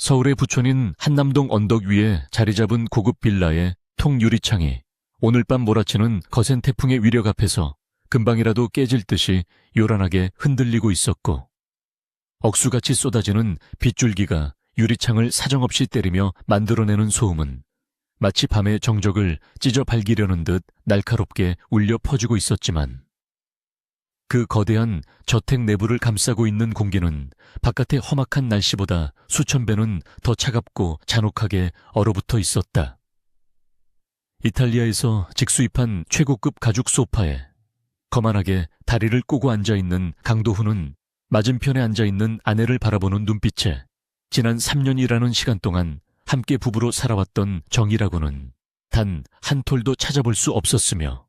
서울의 부촌인 한남동 언덕 위에 자리 잡은 고급 빌라의 통유리창이 오늘 밤 몰아치는 거센 태풍의 위력 앞에서 금방이라도 깨질 듯이 요란하게 흔들리고 있었고, 억수같이 쏟아지는 빗줄기가 유리창을 사정없이 때리며 만들어내는 소음은 마치 밤의 정적을 찢어 발기려는 듯 날카롭게 울려 퍼지고 있었지만, 그 거대한 저택 내부를 감싸고 있는 공기는 바깥의 험악한 날씨보다 수천 배는 더 차갑고 잔혹하게 얼어붙어 있었다. 이탈리아에서 직수입한 최고급 가죽 소파에 거만하게 다리를 꼬고 앉아있는 강도훈은 맞은편에 앉아있는 아내를 바라보는 눈빛에 지난 3년이라는 시간 동안 함께 부부로 살아왔던 정이라고는 단 한 톨도 찾아볼 수 없었으며,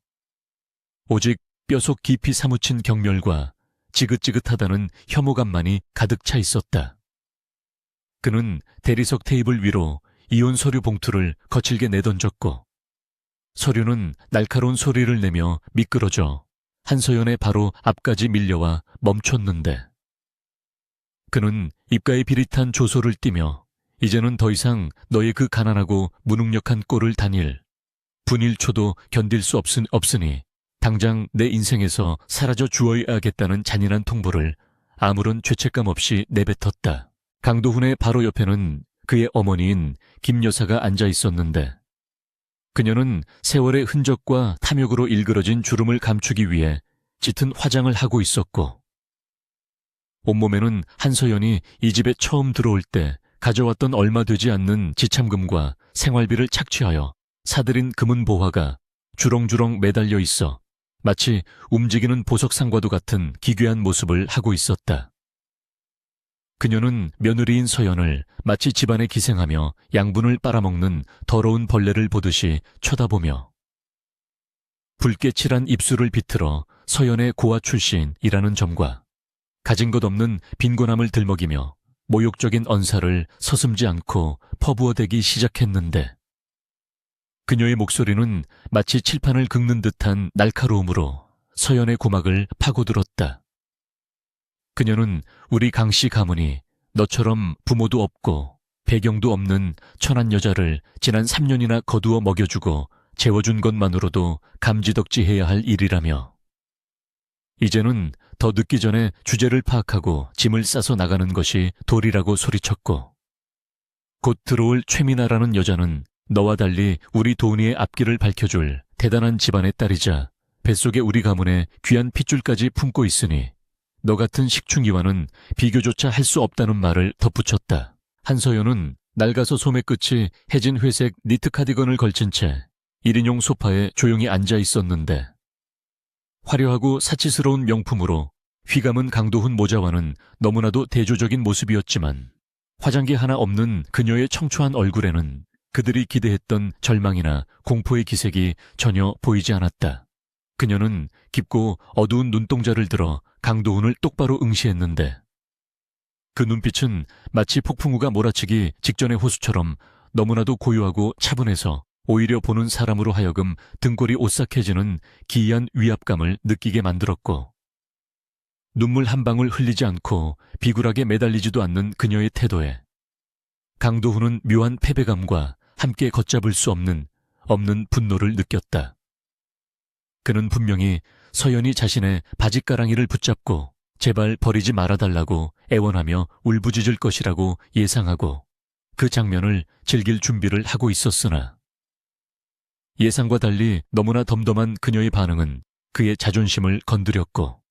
오직 뼈속 깊이 사무친 경멸과 지긋지긋하다는 혐오감만이 가득 차 있었다. 그는 대리석 테이블 위로 이혼 서류 봉투를 거칠게 내던졌고, 서류는 날카로운 소리를 내며 미끄러져 한서연의 바로 앞까지 밀려와 멈췄는데, 그는 입가에 비릿한 조소를 띠며 이제는 더 이상 너의 그 가난하고 무능력한 꼴을 단일 분일초도 견딜 수 없으니 당장 내 인생에서 사라져 주어야겠다는 잔인한 통보를 아무런 죄책감 없이 내뱉었다. 강도훈의 바로 옆에는 그의 어머니인 김 여사가 앉아 있었는데, 그녀는 세월의 흔적과 탐욕으로 일그러진 주름을 감추기 위해 짙은 화장을 하고 있었고, 온몸에는 한서연이 이 집에 처음 들어올 때 가져왔던 얼마 되지 않는 지참금과 생활비를 착취하여 사들인 금은 보화가 주렁주렁 매달려 있어 마치 움직이는 보석상과도 같은 기괴한 모습을 하고 있었다. 그녀는 며느리인 서연을 마치 집안에 기생하며 양분을 빨아먹는 더러운 벌레를 보듯이 쳐다보며, 붉게 칠한 입술을 비틀어 서연의 고아 출신이라는 점과 가진 것 없는 빈곤함을 들먹이며 모욕적인 언사를 서슴지 않고 퍼부어대기 시작했는데, 그녀의 목소리는 마치 칠판을 긁는 듯한 날카로움으로 서연의 고막을 파고들었다. 그녀는 우리 강씨 가문이 너처럼 부모도 없고 배경도 없는 천한 여자를 지난 3년이나 거두어 먹여주고 재워준 것만으로도 감지덕지해야 할 일이라며, 이제는 더 늦기 전에 주제를 파악하고 짐을 싸서 나가는 것이 도리라고 소리쳤고, 곧 들어올 최미나라는 여자는 너와 달리 우리 도은이의 앞길을 밝혀줄 대단한 집안의 딸이자 뱃속에 우리 가문의 귀한 핏줄까지 품고 있으니 너 같은 식충이와는 비교조차 할 수 없다는 말을 덧붙였다. 한서연은 낡아서 소매 끝이 해진 회색 니트 카디건을 걸친 채 1인용 소파에 조용히 앉아 있었는데, 화려하고 사치스러운 명품으로 휘감은 강도훈 모자와는 너무나도 대조적인 모습이었지만, 화장기 하나 없는 그녀의 청초한 얼굴에는 그들이 기대했던 절망이나 공포의 기색이 전혀 보이지 않았다. 그녀는 깊고 어두운 눈동자를 들어 강도훈을 똑바로 응시했는데, 그 눈빛은 마치 폭풍우가 몰아치기 직전의 호수처럼 너무나도 고요하고 차분해서 오히려 보는 사람으로 하여금 등골이 오싹해지는 기이한 위압감을 느끼게 만들었고, 눈물 한 방울 흘리지 않고 비굴하게 매달리지도 않는 그녀의 태도에 강도훈은 묘한 패배감과 함께 걷잡을 수 없는 분노를 느꼈다. 그는 분명히 서연이 자신의 바짓가랑이를 붙잡고 제발 버리지 말아달라고 애원하며 울부짖을 것이라고 예상하고 그 장면을 즐길 준비를 하고 있었으나, 예상과 달리 너무나 덤덤한 그녀의 반응은 그의 자존심을 건드렸고,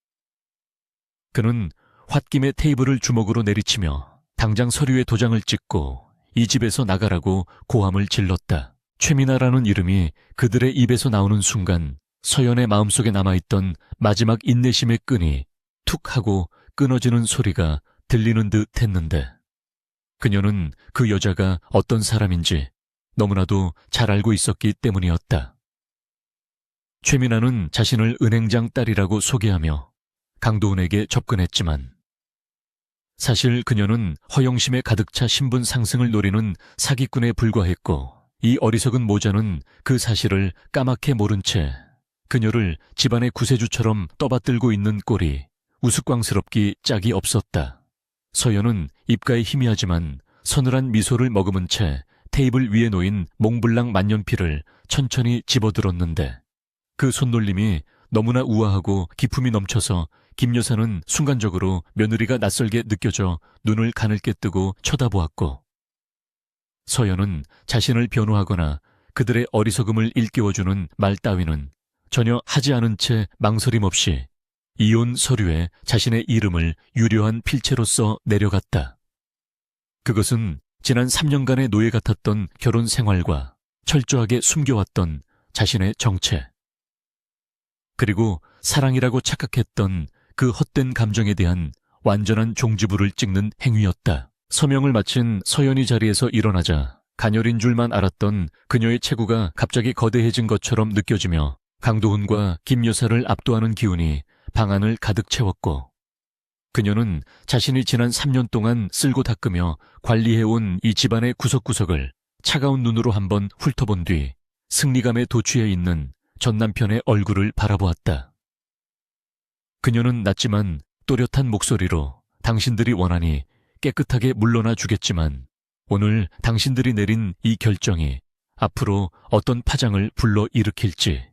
그는 홧김에 테이블을 주먹으로 내리치며 당장 서류에 도장을 찍고 이 집에서 나가라고 고함을 질렀다. 최미나라는 이름이 그들의 입에서 나오는 순간 서연의 마음속에 남아있던 마지막 인내심의 끈이 툭 하고 끊어지는 소리가 들리는 듯 했는데, 그녀는 그 여자가 어떤 사람인지 너무나도 잘 알고 있었기 때문이었다. 최미나는 자신을 은행장 딸이라고 소개하며 강도훈에게 접근했지만, 사실 그녀는 허영심에 가득 차 신분 상승을 노리는 사기꾼에 불과했고, 이 어리석은 모자는 그 사실을 까맣게 모른 채 그녀를 집안의 구세주처럼 떠받들고 있는 꼴이 우스꽝스럽기 짝이 없었다. 서연은 입가에 희미하지만 서늘한 미소를 머금은 채 테이블 위에 놓인 몽블랑 만년필을 천천히 집어들었는데 그 손놀림이 너무나 우아하고 기품이 넘쳐서 김 여사는 순간적으로 며느리가 낯설게 느껴져 눈을 가늘게 뜨고 쳐다보았고, 서연은 자신을 변호하거나 그들의 어리석음을 일깨워주는 말 따위는 전혀 하지 않은 채 망설임 없이 이혼 서류에 자신의 이름을 유려한 필체로써 내려갔다. 그것은 지난 3년간의 노예 같았던 결혼 생활과 철저하게 숨겨왔던 자신의 정체, 그리고 사랑이라고 착각했던 그 헛된 감정에 대한 완전한 종지부를 찍는 행위였다. 서명을 마친 서연이 자리에서 일어나자 가녀린 줄만 알았던 그녀의 체구가 갑자기 거대해진 것처럼 느껴지며 강도훈과 김 여사를 압도하는 기운이 방 안을 가득 채웠고, 그녀는 자신이 지난 3년 동안 쓸고 닦으며 관리해온 이 집안의 구석구석을 차가운 눈으로 한번 훑어본 뒤 승리감에 도취해 있는 전 남편의 얼굴을 바라보았다. 그녀는 낮지만 또렷한 목소리로 당신들이 원하니 깨끗하게 물러나 주겠지만 오늘 당신들이 내린 이 결정이 앞으로 어떤 파장을 불러 일으킬지,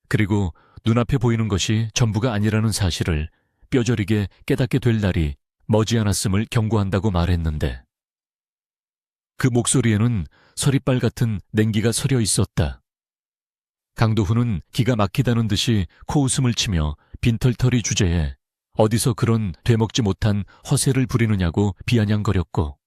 그리고 눈앞에 보이는 것이 전부가 아니라는 사실을 뼈저리게 깨닫게 될 날이 머지않았음을 경고한다고 말했는데, 그 목소리에는 서리빨 같은 냉기가 서려 있었다. 강도훈은 기가 막히다는 듯이 코웃음을 치며 빈털터리 주제에 어디서 그런 되먹지 못한 허세를 부리느냐고 비아냥거렸고,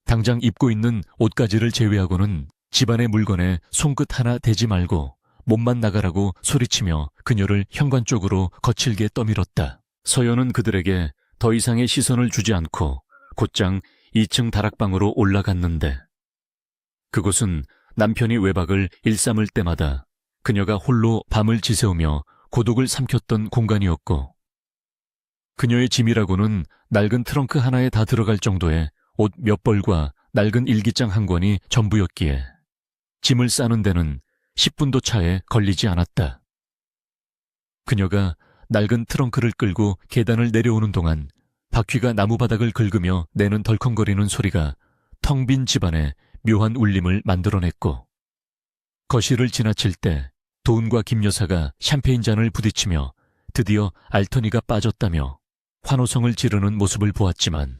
당장 입고 있는 옷가지를 제외하고는 집안의 물건에 손끝 하나 대지 말고 몸만 나가라고 소리치며 그녀를 현관 쪽으로 거칠게 떠밀었다. 서연은 그들에게 더 이상의 시선을 주지 않고 곧장 2층 다락방으로 올라갔는데, 그곳은 남편이 외박을 일삼을 때마다 그녀가 홀로 밤을 지새우며 고독을 삼켰던 공간이었고, 그녀의 짐이라고는 낡은 트렁크 하나에 다 들어갈 정도의 옷 몇 벌과 낡은 일기장 한 권이 전부였기에 짐을 싸는 데는 10분도 차에 걸리지 않았다. 그녀가 낡은 트렁크를 끌고 계단을 내려오는 동안 바퀴가 나무바닥을 긁으며 내는 덜컹거리는 소리가 텅 빈 집안에 묘한 울림을 만들어냈고, 거실을 지나칠 때 도훈과 김 여사가 샴페인 잔을 부딪히며 드디어 알터니가 빠졌다며 환호성을 지르는 모습을 보았지만,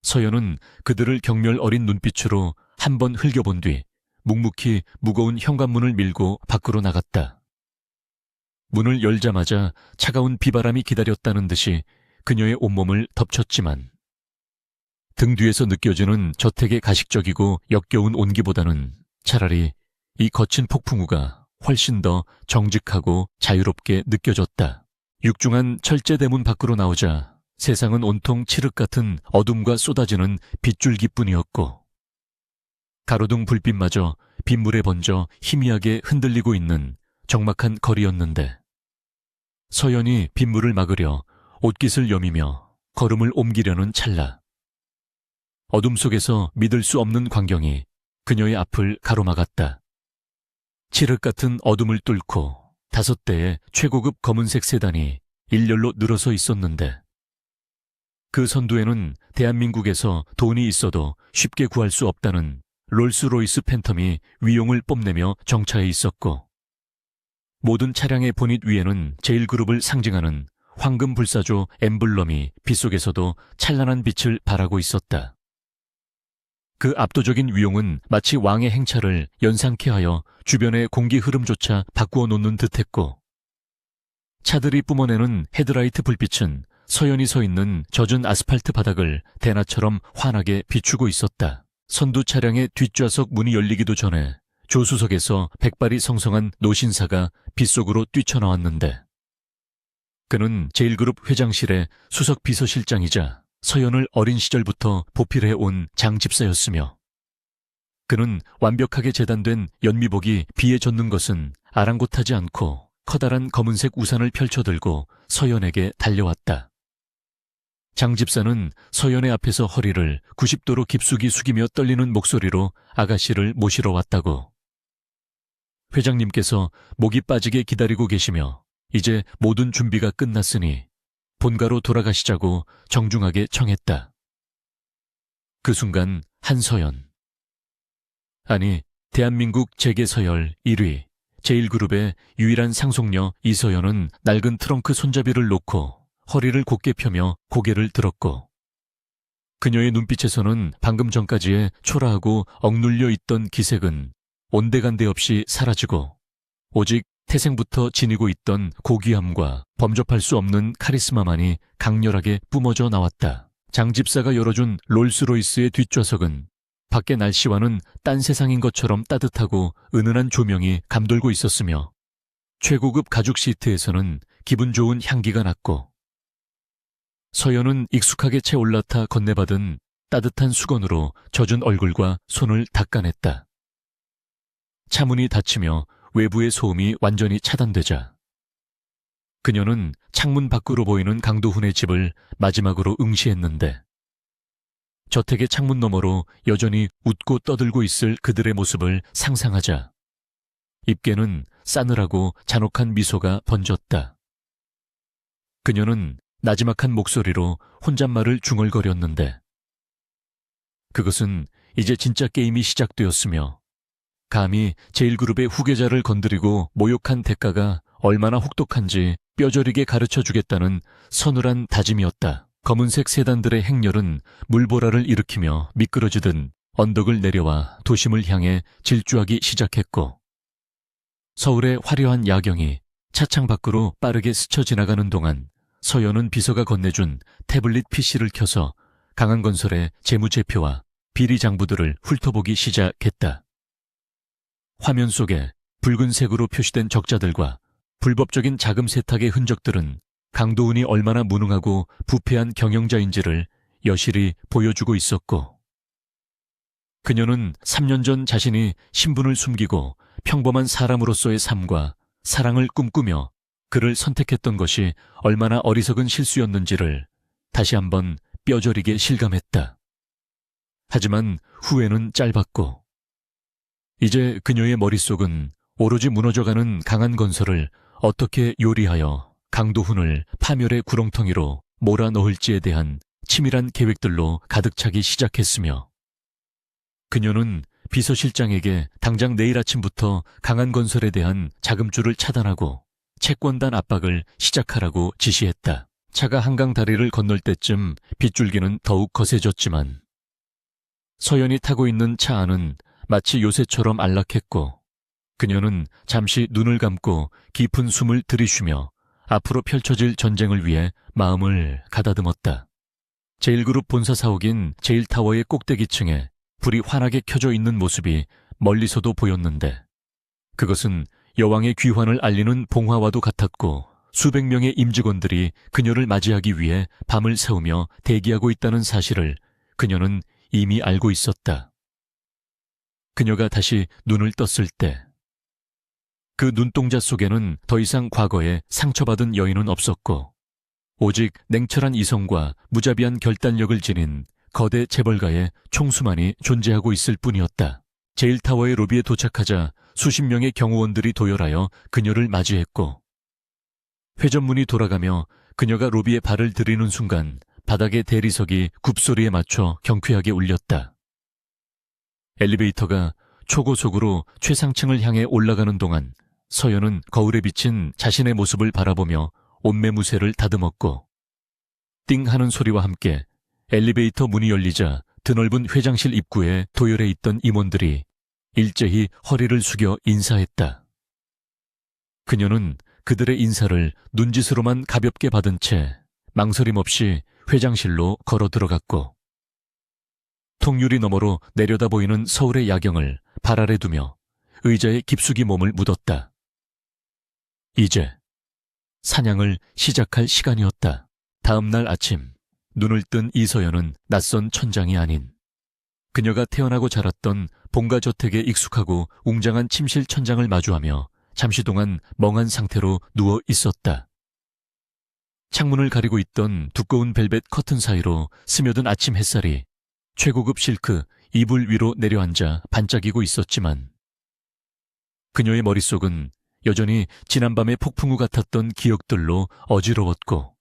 서연은 그들을 경멸 어린 눈빛으로 한 번 흘겨본 뒤 묵묵히 무거운 현관문을 밀고 밖으로 나갔다. 문을 열자마자 차가운 비바람이 기다렸다는 듯이 그녀의 온몸을 덮쳤지만, 등 뒤에서 느껴지는 저택의 가식적이고 역겨운 온기보다는 차라리 이 거친 폭풍우가 훨씬 더 정직하고 자유롭게 느껴졌다. 육중한 철제 대문 밖으로 나오자 세상은 온통 칠흑 같은 어둠과 쏟아지는 빗줄기뿐이었고, 가로등 불빛마저 빗물에 번져 희미하게 흔들리고 있는 적막한 거리였는데, 서연이 빗물을 막으려 옷깃을 여미며 걸음을 옮기려는 찰나, 어둠 속에서 믿을 수 없는 광경이 그녀의 앞을 가로막았다. 칠흑 같은 어둠을 뚫고 5대의 최고급 검은색 세단이 일렬로 늘어서 있었는데, 그 선두에는 대한민국에서 돈이 있어도 쉽게 구할 수 없다는 롤스로이스 팬텀이 위용을 뽐내며 정차해 있었고, 모든 차량의 보닛 위에는 제일그룹을 상징하는 황금 불사조 엠블럼이 빛속에서도 찬란한 빛을 발하고 있었다. 그 압도적인 위용은 마치 왕의 행차를 연상케 하여 주변의 공기 흐름조차 바꾸어 놓는 듯했고, 차들이 뿜어내는 헤드라이트 불빛은 서연이 서 있는 젖은 아스팔트 바닥을 대낮처럼 환하게 비추고 있었다. 선두 차량의 뒷좌석 문이 열리기도 전에 조수석에서 백발이 성성한 노신사가 빗속으로 뛰쳐나왔는데, 그는 제일그룹 회장실의 수석 비서실장이자 서연을 어린 시절부터 보필해온 장 집사였으며, 그는 완벽하게 재단된 연미복이 비에 젖는 것은 아랑곳하지 않고 커다란 검은색 우산을 펼쳐들고 서연에게 달려왔다. 장 집사는 서연의 앞에서 허리를 90도로 깊숙이 숙이며 떨리는 목소리로 아가씨를 모시러 왔다고. 회장님께서 목이 빠지게 기다리고 계시며 이제 모든 준비가 끝났으니 본가로 돌아가시자고 정중하게 청했다. 그 순간 한서연. 아니, 대한민국 재계서열 1위, 제1그룹의 유일한 상속녀 이서연은 낡은 트렁크 손잡이를 놓고 허리를 곧게 펴며 고개를 들었고, 그녀의 눈빛에서는 방금 전까지의 초라하고 억눌려 있던 기색은 온데간데 없이 사라지고 오직 태생부터 지니고 있던 고귀함과 범접할 수 없는 카리스마만이 강렬하게 뿜어져 나왔다. 장집사가 열어준 롤스로이스의 뒷좌석은 밖의 날씨와는 딴 세상인 것처럼 따뜻하고 은은한 조명이 감돌고 있었으며 최고급 가죽 시트에서는 기분 좋은 향기가 났고, 서연은 익숙하게 채 올라타 건네받은 따뜻한 수건으로 젖은 얼굴과 손을 닦아냈다. 차문이 닫히며 외부의 소음이 완전히 차단되자 그녀는 창문 밖으로 보이는 강도훈의 집을 마지막으로 응시했는데, 저택의 창문 너머로 여전히 웃고 떠들고 있을 그들의 모습을 상상하자 입계는 싸늘하고 잔혹한 미소가 번졌다. 그녀는 나지막한 목소리로 혼잣말을 중얼거렸는데, 그것은 이제 진짜 게임이 시작되었으며 감히 제1그룹의 후계자를 건드리고 모욕한 대가가 얼마나 혹독한지 뼈저리게 가르쳐주겠다는 서늘한 다짐이었다. 검은색 세단들의 행렬은 물보라를 일으키며 미끄러지듯 언덕을 내려와 도심을 향해 질주하기 시작했고, 서울의 화려한 야경이 차창 밖으로 빠르게 스쳐 지나가는 동안 서연은 비서가 건네준 태블릿 PC를 켜서 강한건설의 재무제표와 비리 장부들을 훑어보기 시작했다. 화면 속에 붉은색으로 표시된 적자들과 불법적인 자금 세탁의 흔적들은 강도훈이 얼마나 무능하고 부패한 경영자인지를 여실히 보여주고 있었고, 그녀는 3년 전 자신이 신분을 숨기고 평범한 사람으로서의 삶과 사랑을 꿈꾸며 그를 선택했던 것이 얼마나 어리석은 실수였는지를 다시 한번 뼈저리게 실감했다. 하지만 후회는 짧았고, 이제 그녀의 머릿속은 오로지 무너져가는 강한건설을 어떻게 요리하여 강도훈을 파멸의 구렁텅이로 몰아넣을지에 대한 치밀한 계획들로 가득 차기 시작했으며, 그녀는 비서실장에게 당장 내일 아침부터 강한건설에 대한 자금줄을 차단하고 채권단 압박을 시작하라고 지시했다. 차가 한강 다리를 건널 때쯤 빗줄기는 더욱 거세졌지만 서연이 타고 있는 차 안은 마치 요새처럼 안락했고, 그녀는 잠시 눈을 감고 깊은 숨을 들이쉬며 앞으로 펼쳐질 전쟁을 위해 마음을 가다듬었다. 제1그룹 본사 사옥인 제1타워의 꼭대기층에 불이 환하게 켜져 있는 모습이 멀리서도 보였는데, 그것은 여왕의 귀환을 알리는 봉화와도 같았고, 수백 명의 임직원들이 그녀를 맞이하기 위해 밤을 새우며 대기하고 있다는 사실을 그녀는 이미 알고 있었다. 그녀가 다시 눈을 떴을 때 그 눈동자 속에는 더 이상 과거에 상처받은 여인은 없었고, 오직 냉철한 이성과 무자비한 결단력을 지닌 거대 재벌가의 총수만이 존재하고 있을 뿐이었다. 제1타워의 로비에 도착하자 수십 명의 경호원들이 도열하여 그녀를 맞이했고, 회전문이 돌아가며 그녀가 로비에 발을 들이는 순간 바닥의 대리석이 굽소리에 맞춰 경쾌하게 울렸다. 엘리베이터가 초고속으로 최상층을 향해 올라가는 동안 서연은 거울에 비친 자신의 모습을 바라보며 옷매무새를 다듬었고, 띵 하는 소리와 함께 엘리베이터 문이 열리자 드넓은 회장실 입구에 도열해 있던 임원들이 일제히 허리를 숙여 인사했다. 그녀는 그들의 인사를 눈짓으로만 가볍게 받은 채 망설임 없이 회장실로 걸어 들어갔고, 통유리 너머로 내려다 보이는 서울의 야경을 발 아래 두며 의자에 깊숙이 몸을 묻었다. 이제 사냥을 시작할 시간이었다. 다음 날 아침, 눈을 뜬 이서연은 낯선 천장이 아닌 그녀가 태어나고 자랐던 본가 저택에 익숙하고 웅장한 침실 천장을 마주하며 잠시 동안 멍한 상태로 누워 있었다. 창문을 가리고 있던 두꺼운 벨벳 커튼 사이로 스며든 아침 햇살이 최고급 실크 이불 위로 내려앉아 반짝이고 있었지만, 그녀의 머릿속은 여전히 지난밤의 폭풍우 같았던 기억들로 어지러웠고,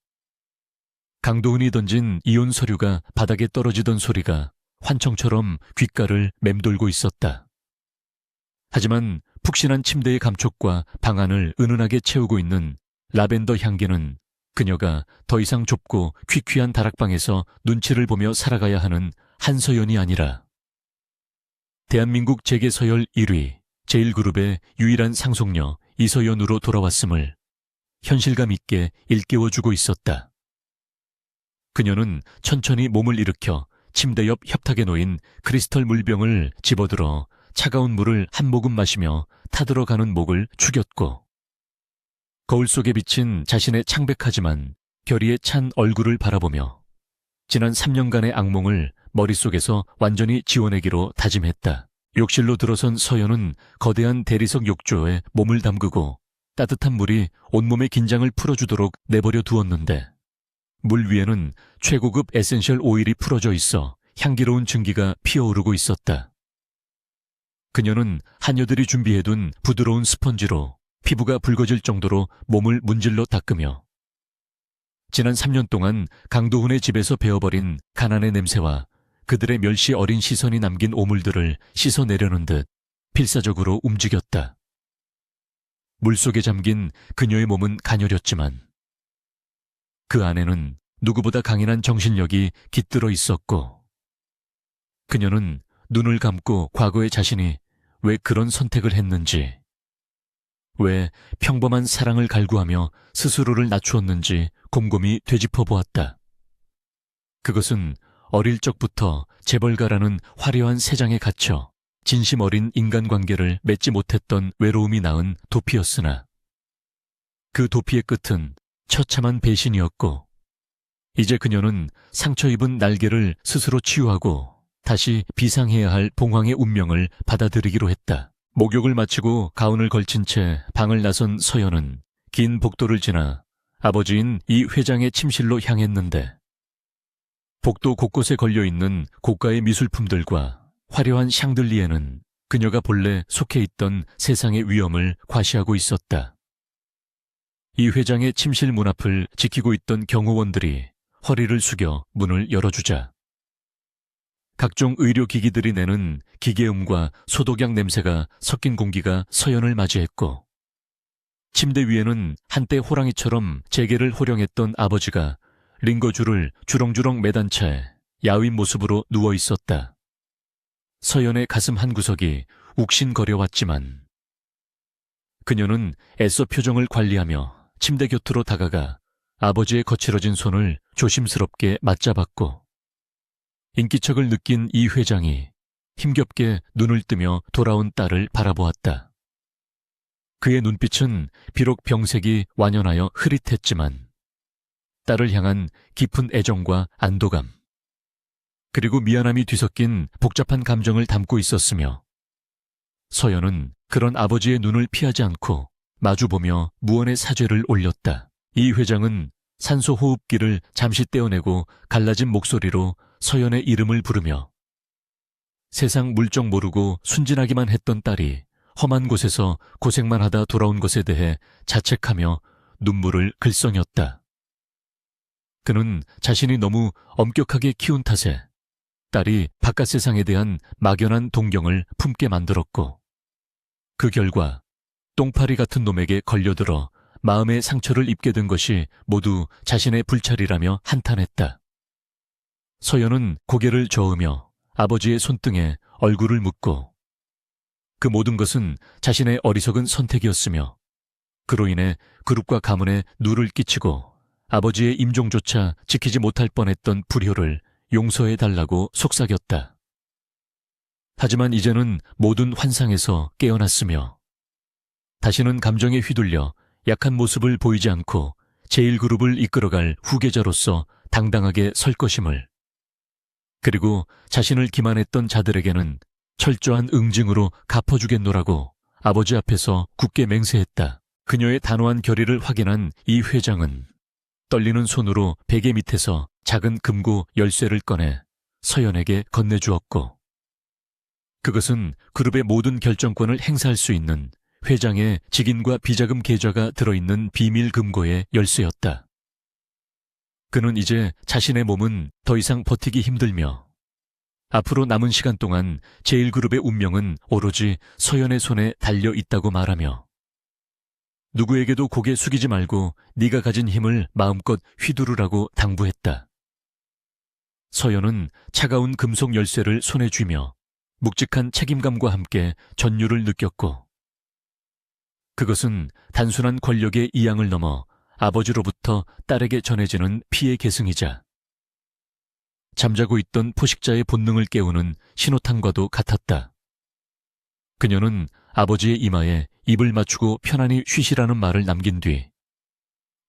강도훈이 던진 이혼 서류가 바닥에 떨어지던 소리가 환청처럼 귓가를 맴돌고 있었다. 하지만 푹신한 침대의 감촉과 방안을 은은하게 채우고 있는 라벤더 향기는 그녀가 더 이상 좁고 퀴퀴한 다락방에서 눈치를 보며 살아가야 하는 한서연이 아니라 대한민국 재계서열 1위 제1그룹의 유일한 상속녀 이서연으로 돌아왔음을 현실감 있게 일깨워주고 있었다. 그녀는 천천히 몸을 일으켜 침대 옆 협탁에 놓인 크리스털 물병을 집어들어 차가운 물을 한 모금 마시며 타들어가는 목을 축였고 거울 속에 비친 자신의 창백하지만 결의에 찬 얼굴을 바라보며 지난 3년간의 악몽을 머릿속에서 완전히 지워내기로 다짐했다. 욕실로 들어선 서연은 거대한 대리석 욕조에 몸을 담그고 따뜻한 물이 온몸의 긴장을 풀어주도록 내버려 두었는데 물 위에는 최고급 에센셜 오일이 풀어져 있어 향기로운 증기가 피어오르고 있었다. 그녀는 하녀들이 준비해둔 부드러운 스펀지로 피부가 붉어질 정도로 몸을 문질러 닦으며 지난 3년 동안 강도훈의 집에서 베어버린 가난의 냄새와 그들의 멸시 어린 시선이 남긴 오물들을 씻어내려는 듯 필사적으로 움직였다. 물속에 잠긴 그녀의 몸은 가녀렸지만 그 안에는 누구보다 강인한 정신력이 깃들어 있었고 그녀는 눈을 감고 과거의 자신이 왜 그런 선택을 했는지, 왜 평범한 사랑을 갈구하며 스스로를 낮추었는지 곰곰이 되짚어 보았다. 그것은 어릴 적부터 재벌가라는 화려한 세상에 갇혀 진심 어린 인간관계를 맺지 못했던 외로움이 낳은 도피였으나 그 도피의 끝은 처참한 배신이었고 이제 그녀는 상처 입은 날개를 스스로 치유하고 다시 비상해야 할 봉황의 운명을 받아들이기로 했다. 목욕을 마치고 가운을 걸친 채 방을 나선 서연은 긴 복도를 지나 아버지인 이 회장의 침실로 향했는데 복도 곳곳에 걸려있는 고가의 미술품들과 화려한 샹들리에는 그녀가 본래 속해 있던 세상의 위험을 과시하고 있었다. 이 회장의 침실 문 앞을 지키고 있던 경호원들이 허리를 숙여 문을 열어주자 각종 의료기기들이 내는 기계음과 소독약 냄새가 섞인 공기가 서연을 맞이했고 침대 위에는 한때 호랑이처럼 재계를 호령했던 아버지가 링거줄을 주렁주렁 매단 채 야윈 모습으로 누워 있었다. 서연의 가슴 한구석이 욱신거려왔지만 그녀는 애써 표정을 관리하며 침대 곁으로 다가가 아버지의 거칠어진 손을 조심스럽게 맞잡았고 인기척을 느낀 이 회장이 힘겹게 눈을 뜨며 돌아온 딸을 바라보았다. 그의 눈빛은 비록 병색이 완연하여 흐릿했지만 딸을 향한 깊은 애정과 안도감 그리고 미안함이 뒤섞인 복잡한 감정을 담고 있었으며 서연은 그런 아버지의 눈을 피하지 않고 마주보며 무언의 사죄를 올렸다. 이 회장은 산소 호흡기를 잠시 떼어내고 갈라진 목소리로 서연의 이름을 부르며 세상 물정 모르고 순진하기만 했던 딸이 험한 곳에서 고생만 하다 돌아온 것에 대해 자책하며 눈물을 글썽였다. 그는 자신이 너무 엄격하게 키운 탓에 딸이 바깥 세상에 대한 막연한 동경을 품게 만들었고 그 결과 똥파리 같은 놈에게 걸려들어 마음의 상처를 입게 된 것이 모두 자신의 불찰이라며 한탄했다. 서연은 고개를 저으며 아버지의 손등에 얼굴을 묻고 그 모든 것은 자신의 어리석은 선택이었으며 그로 인해 그룹과 가문에 누를 끼치고 아버지의 임종조차 지키지 못할 뻔했던 불효를 용서해달라고 속삭였다. 하지만 이제는 모든 환상에서 깨어났으며 다시는 감정에 휘둘려 약한 모습을 보이지 않고 제1그룹을 이끌어갈 후계자로서 당당하게 설 것임을 그리고 자신을 기만했던 자들에게는 철저한 응징으로 갚아주겠노라고 아버지 앞에서 굳게 맹세했다. 그녀의 단호한 결의를 확인한 이 회장은 떨리는 손으로 베개 밑에서 작은 금고 열쇠를 꺼내 서연에게 건네주었고 그것은 그룹의 모든 결정권을 행사할 수 있는 회장의 직인과 비자금 계좌가 들어있는 비밀 금고의 열쇠였다. 그는 이제 자신의 몸은 더 이상 버티기 힘들며 앞으로 남은 시간 동안 제1그룹의 운명은 오로지 서연의 손에 달려 있다고 말하며 누구에게도 고개 숙이지 말고 네가 가진 힘을 마음껏 휘두르라고 당부했다. 서연은 차가운 금속 열쇠를 손에 쥐며 묵직한 책임감과 함께 전율을 느꼈고 그것은 단순한 권력의 이양을 넘어 아버지로부터 딸에게 전해지는 피의 계승이자 잠자고 있던 포식자의 본능을 깨우는 신호탄과도 같았다. 그녀는 아버지의 이마에 입을 맞추고 편안히 쉬시라는 말을 남긴 뒤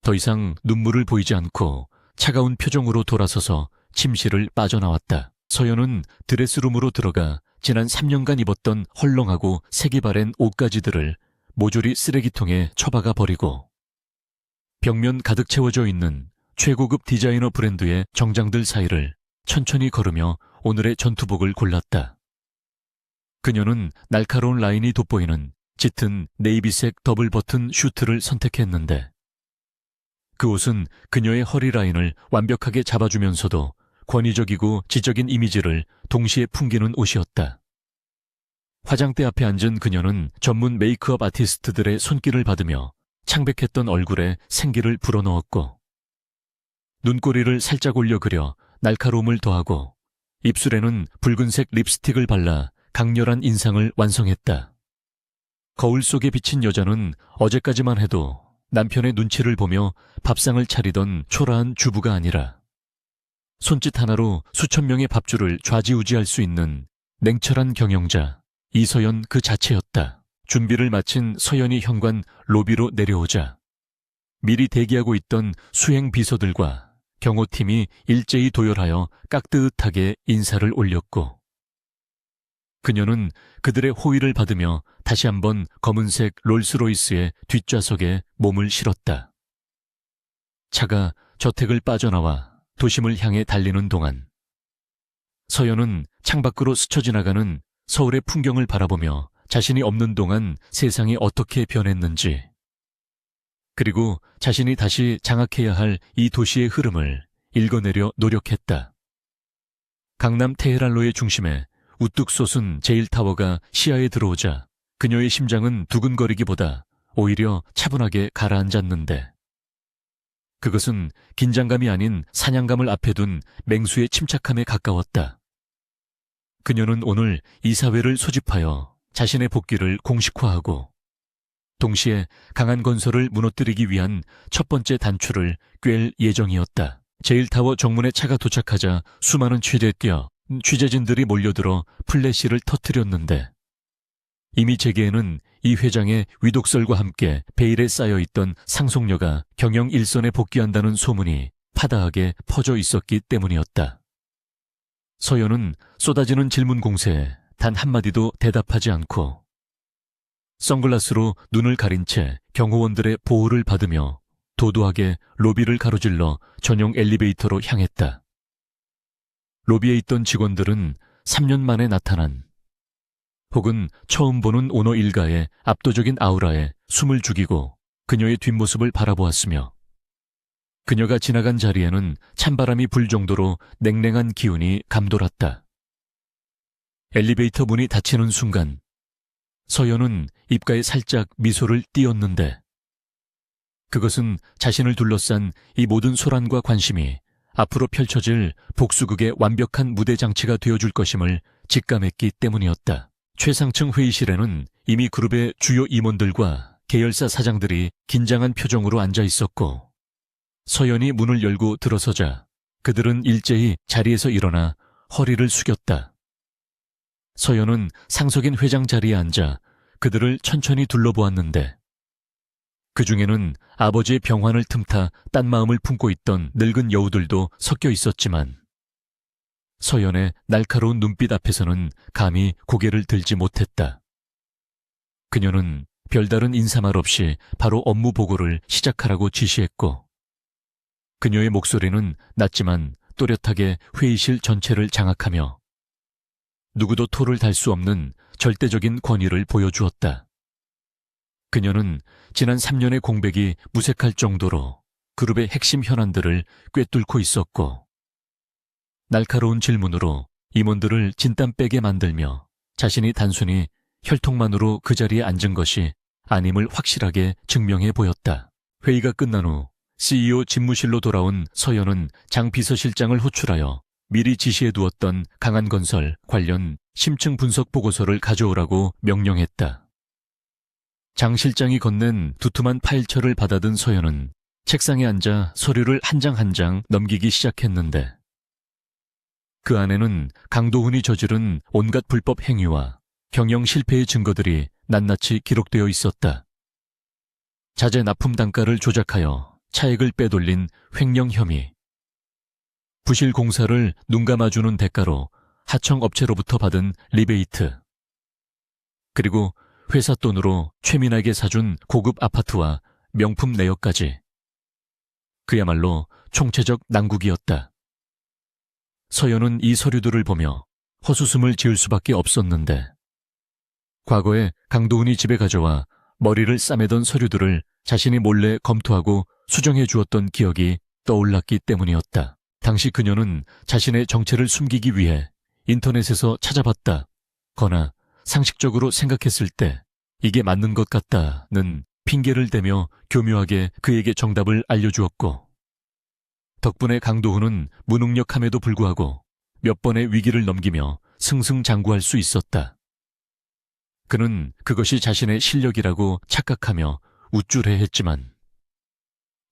더 이상 눈물을 보이지 않고 차가운 표정으로 돌아서서 침실을 빠져나왔다. 서연은 드레스룸으로 들어가 지난 3년간 입었던 헐렁하고 색이 바랜 옷가지들을 모조리 쓰레기통에 처박아 버리고 벽면 가득 채워져 있는 최고급 디자이너 브랜드의 정장들 사이를 천천히 걸으며 오늘의 전투복을 골랐다. 그녀는 날카로운 라인이 돋보이는 짙은 네이비색 더블 버튼 슈트를 선택했는데 그 옷은 그녀의 허리 라인을 완벽하게 잡아주면서도 권위적이고 지적인 이미지를 동시에 풍기는 옷이었다. 화장대 앞에 앉은 그녀는 전문 메이크업 아티스트들의 손길을 받으며 창백했던 얼굴에 생기를 불어넣었고 눈꼬리를 살짝 올려 그려 날카로움을 더하고 입술에는 붉은색 립스틱을 발라 강렬한 인상을 완성했다. 거울 속에 비친 여자는 어제까지만 해도 남편의 눈치를 보며 밥상을 차리던 초라한 주부가 아니라 손짓 하나로 수천 명의 밥줄을 좌지우지할 수 있는 냉철한 경영자 이서연 그 자체였다. 준비를 마친 서연이 현관 로비로 내려오자 미리 대기하고 있던 수행 비서들과 경호팀이 일제히 도열하여 깍듯하게 인사를 올렸고 그녀는 그들의 호의를 받으며 다시 한번 검은색 롤스로이스의 뒷좌석에 몸을 실었다. 차가 저택을 빠져나와 도심을 향해 달리는 동안 서연은 창밖으로 스쳐 지나가는 서울의 풍경을 바라보며 자신이 없는 동안 세상이 어떻게 변했는지 그리고 자신이 다시 장악해야 할 이 도시의 흐름을 읽어내려 노력했다. 강남 테헤란로의 중심에 우뚝 솟은 제일타워가 시야에 들어오자 그녀의 심장은 두근거리기보다 오히려 차분하게 가라앉았는데 그것은 긴장감이 아닌 사냥감을 앞에 둔 맹수의 침착함에 가까웠다. 그녀는 오늘 이사회를 소집하여 자신의 복귀를 공식화하고 동시에 강한 건설을 무너뜨리기 위한 첫 번째 단추를 꿰 예정이었다. 제일타워 정문에 차가 도착하자 수많은 취재진들이 몰려들어 플래시를 터뜨렸는데 이미 제게에는 이 회장의 위독설과 함께 베일에 쌓여있던 상속녀가 경영 일선에 복귀한다는 소문이 파다하게 퍼져 있었기 때문이었다. 서연은 쏟아지는 질문 공세에 단 한마디도 대답하지 않고 선글라스로 눈을 가린 채 경호원들의 보호를 받으며 도도하게 로비를 가로질러 전용 엘리베이터로 향했다. 로비에 있던 직원들은 3년 만에 나타난 혹은 처음 보는 오너 일가의 압도적인 아우라에 숨을 죽이고 그녀의 뒷모습을 바라보았으며 그녀가 지나간 자리에는 찬바람이 불 정도로 냉랭한 기운이 감돌았다. 엘리베이터 문이 닫히는 순간 서연은 입가에 살짝 미소를 띄었는데 그것은 자신을 둘러싼 이 모든 소란과 관심이 앞으로 펼쳐질 복수극의 완벽한 무대 장치가 되어줄 것임을 직감했기 때문이었다. 최상층 회의실에는 이미 그룹의 주요 임원들과 계열사 사장들이 긴장한 표정으로 앉아 있었고 서연이 문을 열고 들어서자 그들은 일제히 자리에서 일어나 허리를 숙였다. 서연은 상석인 회장 자리에 앉아 그들을 천천히 둘러보았는데 그 중에는 아버지의 병환을 틈타 딴 마음을 품고 있던 늙은 여우들도 섞여 있었지만 서연의 날카로운 눈빛 앞에서는 감히 고개를 들지 못했다. 그녀는 별다른 인사말 없이 바로 업무 보고를 시작하라고 지시했고 그녀의 목소리는 낮지만 또렷하게 회의실 전체를 장악하며 누구도 토를 달 수 없는 절대적인 권위를 보여주었다. 그녀는 지난 3년의 공백이 무색할 정도로 그룹의 핵심 현안들을 꿰뚫고 있었고 날카로운 질문으로 임원들을 진땀 빼게 만들며 자신이 단순히 혈통만으로 그 자리에 앉은 것이 아님을 확실하게 증명해 보였다. 회의가 끝난 후 CEO 집무실로 돌아온 서연은 장 비서실장을 호출하여 미리 지시해 두었던 강한건설 관련 심층 분석 보고서를 가져오라고 명령했다. 장 실장이 건넨 두툼한 파일처를 받아든 서연은 책상에 앉아 서류를 한 장 한 장 넘기기 시작했는데 그 안에는 강도훈이 저지른 온갖 불법 행위와 경영 실패의 증거들이 낱낱이 기록되어 있었다. 자재 납품 단가를 조작하여 차익을 빼돌린 횡령 혐의, 부실 공사를 눈감아주는 대가로 하청 업체로부터 받은 리베이트, 그리고 회사 돈으로 최민아에게 사준 고급 아파트와 명품 내역까지. 그야말로 총체적 난국이었다. 서연은 이 서류들을 보며 헛웃음을 지을 수밖에 없었는데 과거에 강도훈이 집에 가져와 머리를 싸매던 서류들을 자신이 몰래 검토하고 수정해 주었던 기억이 떠올랐기 때문이었다. 당시 그녀는 자신의 정체를 숨기기 위해 인터넷에서 찾아봤다. 거나 상식적으로 생각했을 때 이게 맞는 것 같다는 핑계를 대며 교묘하게 그에게 정답을 알려주었고 덕분에 강도훈은 무능력함에도 불구하고 몇 번의 위기를 넘기며 승승장구할 수 있었다. 그는 그것이 자신의 실력이라고 착각하며 우쭐해했지만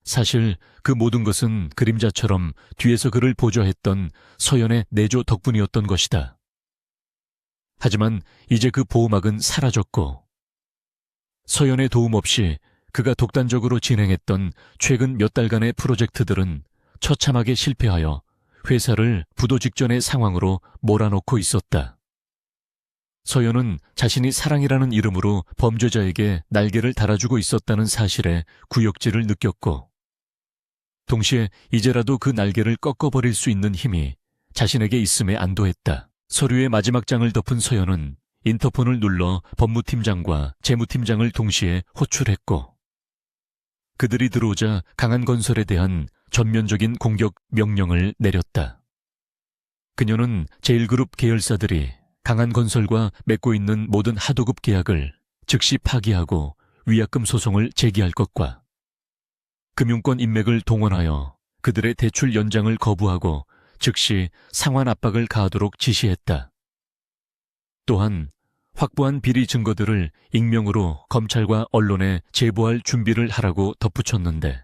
사실 그 모든 것은 그림자처럼 뒤에서 그를 보좌했던 서연의 내조 덕분이었던 것이다. 하지만 이제 그 보호막은 사라졌고 서연의 도움 없이 그가 독단적으로 진행했던 최근 몇 달간의 프로젝트들은 처참하게 실패하여 회사를 부도 직전의 상황으로 몰아넣고 있었다. 서연은 자신이 사랑이라는 이름으로 범죄자에게 날개를 달아주고 있었다는 사실에 구역질을 느꼈고 동시에 이제라도 그 날개를 꺾어버릴 수 있는 힘이 자신에게 있음에 안도했다. 서류의 마지막 장을 덮은 서연은 인터폰을 눌러 법무팀장과 재무팀장을 동시에 호출했고 그들이 들어오자 강한건설에 대한 전면적인 공격 명령을 내렸다. 그녀는 제1그룹 계열사들이 강한건설과 맺고 있는 모든 하도급 계약을 즉시 파기하고 위약금 소송을 제기할 것과 금융권 인맥을 동원하여 그들의 대출 연장을 거부하고 즉시 상환 압박을 가하도록 지시했다. 또한 확보한 비리 증거들을 익명으로 검찰과 언론에 제보할 준비를 하라고 덧붙였는데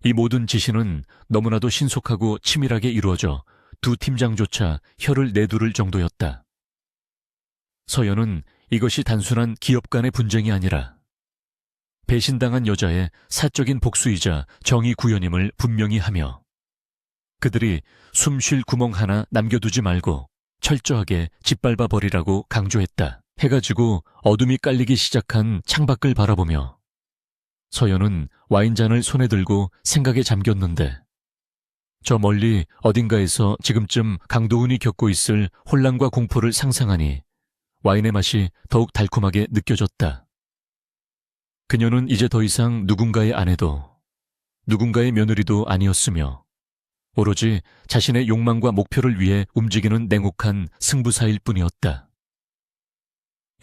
이 모든 지시는 너무나도 신속하고 치밀하게 이루어져 두 팀장조차 혀를 내두를 정도였다. 서연은 이것이 단순한 기업 간의 분쟁이 아니라 배신당한 여자의 사적인 복수이자 정의 구현임을 분명히 하며 그들이 숨 쉴 구멍 하나 남겨두지 말고 철저하게 짓밟아 버리라고 강조했다. 해가 지고 어둠이 깔리기 시작한 창밖을 바라보며 서연은 와인잔을 손에 들고 생각에 잠겼는데 저 멀리 어딘가에서 지금쯤 강도훈이 겪고 있을 혼란과 공포를 상상하니 와인의 맛이 더욱 달콤하게 느껴졌다. 그녀는 이제 더 이상 누군가의 아내도 누군가의 며느리도 아니었으며 오로지 자신의 욕망과 목표를 위해 움직이는 냉혹한 승부사일 뿐이었다.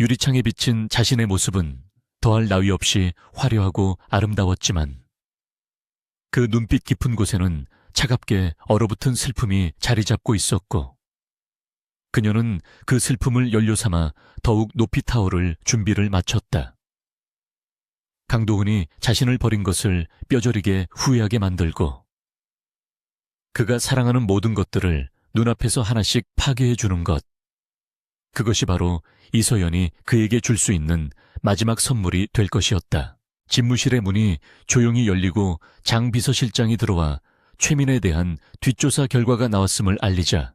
유리창에 비친 자신의 모습은 더할 나위 없이 화려하고 아름다웠지만 그 눈빛 깊은 곳에는 차갑게 얼어붙은 슬픔이 자리 잡고 있었고 그녀는 그 슬픔을 연료 삼아 더욱 높이 타오를 준비를 마쳤다. 강도훈이 자신을 버린 것을 뼈저리게 후회하게 만들고 그가 사랑하는 모든 것들을 눈앞에서 하나씩 파괴해 주는 것. 그것이 바로 이서연이 그에게 줄 수 있는 마지막 선물이 될 것이었다. 집무실의 문이 조용히 열리고 장 비서실장이 들어와 최민에 대한 뒷조사 결과가 나왔음을 알리자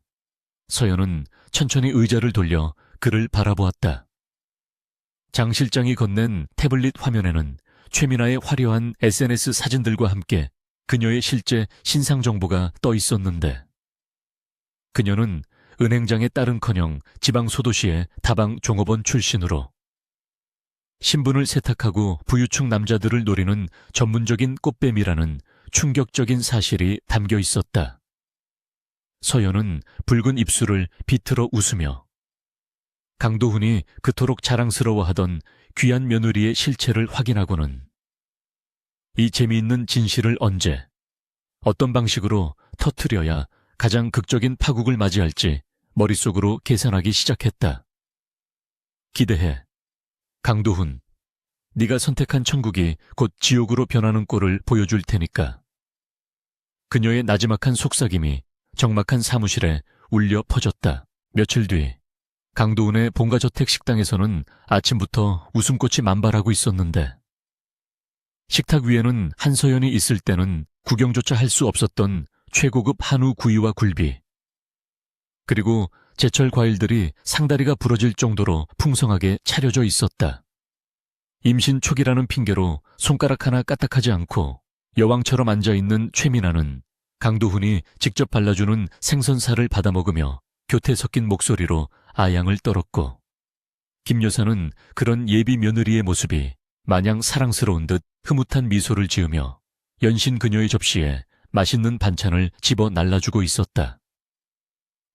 서연은 천천히 의자를 돌려 그를 바라보았다. 장 실장이 건넨 태블릿 화면에는 최민아의 화려한 SNS 사진들과 함께 그녀의 실제 신상 정보가 떠 있었는데 그녀는 은행장의 딸은커녕 지방 소도시의 다방 종업원 출신으로 신분을 세탁하고 부유층 남자들을 노리는 전문적인 꽃뱀이라는 충격적인 사실이 담겨 있었다. 서연은 붉은 입술을 비틀어 웃으며 강도훈이 그토록 자랑스러워하던 귀한 며느리의 실체를 확인하고는 이 재미있는 진실을 언제, 어떤 방식으로 터뜨려야 가장 극적인 파국을 맞이할지 머릿속으로 계산하기 시작했다. 기대해. 강도훈, 네가 선택한 천국이 곧 지옥으로 변하는 꼴을 보여줄 테니까. 그녀의 나지막한 속삭임이 적막한 사무실에 울려 퍼졌다. 며칠 뒤 강도훈의 본가저택 식당에서는 아침부터 웃음꽃이 만발하고 있었는데 식탁 위에는 한서연이 있을 때는 구경조차 할 수 없었던 최고급 한우 구이와 굴비, 그리고 제철 과일들이 상다리가 부러질 정도로 풍성하게 차려져 있었다. 임신 초기라는 핑계로 손가락 하나 까딱하지 않고 여왕처럼 앉아있는 최민아는 강도훈이 직접 발라주는 생선살을 받아먹으며 교태 섞인 목소리로 아양을 떨었고, 김 여사는 그런 예비 며느리의 모습이 마냥 사랑스러운 듯 흐뭇한 미소를 지으며 연신 그녀의 접시에 맛있는 반찬을 집어 날라주고 있었다.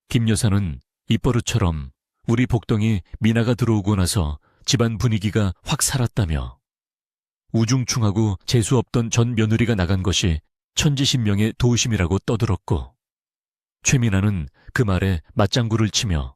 김 여사는 입버릇처럼 우리 복덩이 미나가 들어오고 나서 집안 분위기가 확 살았다며 우중충하고 재수없던 전 며느리가 나간 것이 천지신명의 도우심이라고 떠들었고, 최민아는 그 말에 맞장구를 치며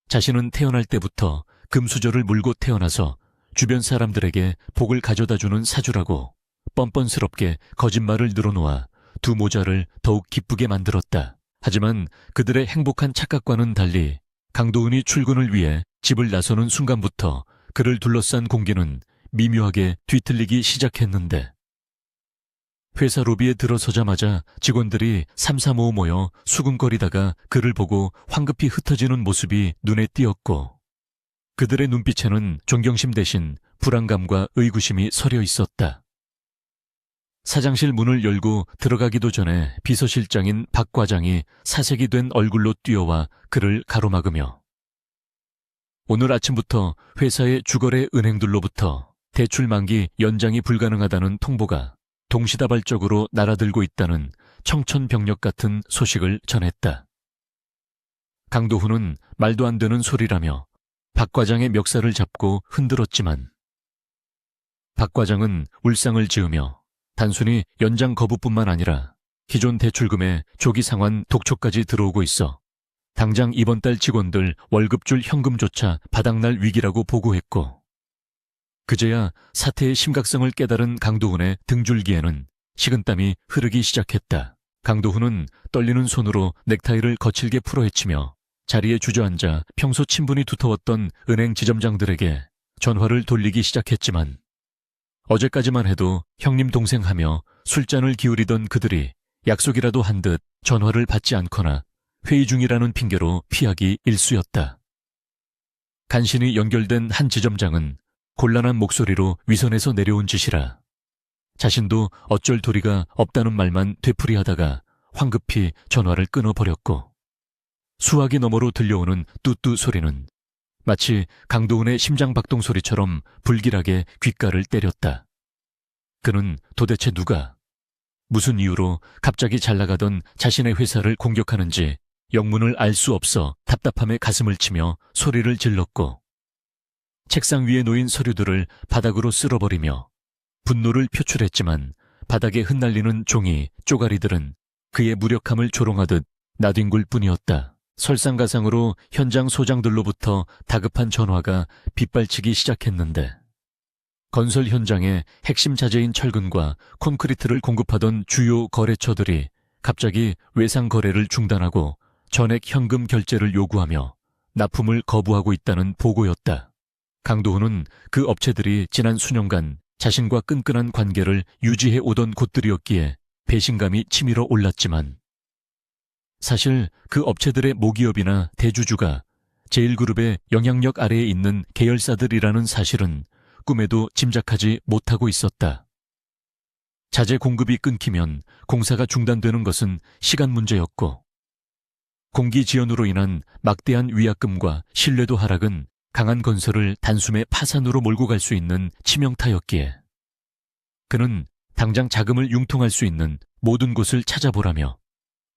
자신은 태어날 때부터 금수저를 물고 태어나서 주변 사람들에게 복을 가져다주는 사주라고 뻔뻔스럽게 거짓말을 늘어놓아 두 모자를 더욱 기쁘게 만들었다. 하지만 그들의 행복한 착각과는 달리 강도훈이 출근을 위해 집을 나서는 순간부터 그를 둘러싼 공기는 미묘하게 뒤틀리기 시작했는데, 회사 로비에 들어서자마자 직원들이 삼삼오오 모여 수군거리다가 그를 보고 황급히 흩어지는 모습이 눈에 띄었고, 그들의 눈빛에는 존경심 대신 불안감과 의구심이 서려 있었다. 사장실 문을 열고 들어가기도 전에 비서실장인 박 과장이 사색이 된 얼굴로 뛰어와 그를 가로막으며 오늘 아침부터 회사의 주거래 은행들로부터 대출 만기 연장이 불가능하다는 통보가 동시다발적으로 날아들고 있다는 청천벽력 같은 소식을 전했다. 강도훈은 말도 안 되는 소리라며 박 과장의 멱살을 잡고 흔들었지만 박 과장은 울상을 지으며 단순히 연장 거부뿐만 아니라 기존 대출금에 조기 상환 독촉까지 들어오고 있어 당장 이번 달 직원들 월급 줄 현금조차 바닥날 위기라고 보고했고, 그제야 사태의 심각성을 깨달은 강도훈의 등줄기에는 식은땀이 흐르기 시작했다. 강도훈은 떨리는 손으로 넥타이를 거칠게 풀어헤치며 자리에 주저앉아 평소 친분이 두터웠던 은행 지점장들에게 전화를 돌리기 시작했지만, 어제까지만 해도 형님 동생 하며 술잔을 기울이던 그들이 약속이라도 한 듯 전화를 받지 않거나 회의 중이라는 핑계로 피하기 일쑤였다. 간신히 연결된 한 지점장은 곤란한 목소리로 위선에서 내려온 짓이라 자신도 어쩔 도리가 없다는 말만 되풀이하다가 황급히 전화를 끊어버렸고, 수화기 너머로 들려오는 뚜뚜 소리는 마치 강도훈의 심장박동 소리처럼 불길하게 귓가를 때렸다. 그는 도대체 누가, 무슨 이유로 갑자기 잘나가던 자신의 회사를 공격하는지 영문을 알 수 없어 답답함에 가슴을 치며 소리를 질렀고, 책상 위에 놓인 서류들을 바닥으로 쓸어버리며 분노를 표출했지만 바닥에 흩날리는 종이, 쪼가리들은 그의 무력함을 조롱하듯 나뒹굴 뿐이었다. 설상가상으로 현장 소장들로부터 다급한 전화가 빗발치기 시작했는데, 건설 현장의 핵심 자재인 철근과 콘크리트를 공급하던 주요 거래처들이 갑자기 외상 거래를 중단하고 전액 현금 결제를 요구하며 납품을 거부하고 있다는 보고였다. 강도훈은 그 업체들이 지난 수년간 자신과 끈끈한 관계를 유지해 오던 곳들이었기에 배신감이 치밀어 올랐지만, 사실 그 업체들의 모기업이나 대주주가 제일그룹의 영향력 아래에 있는 계열사들이라는 사실은 꿈에도 짐작하지 못하고 있었다. 자재 공급이 끊기면 공사가 중단되는 것은 시간 문제였고, 공기 지연으로 인한 막대한 위약금과 신뢰도 하락은 강한 건설을 단숨에 파산으로 몰고 갈 수 있는 치명타였기에 그는 당장 자금을 융통할 수 있는 모든 곳을 찾아보라며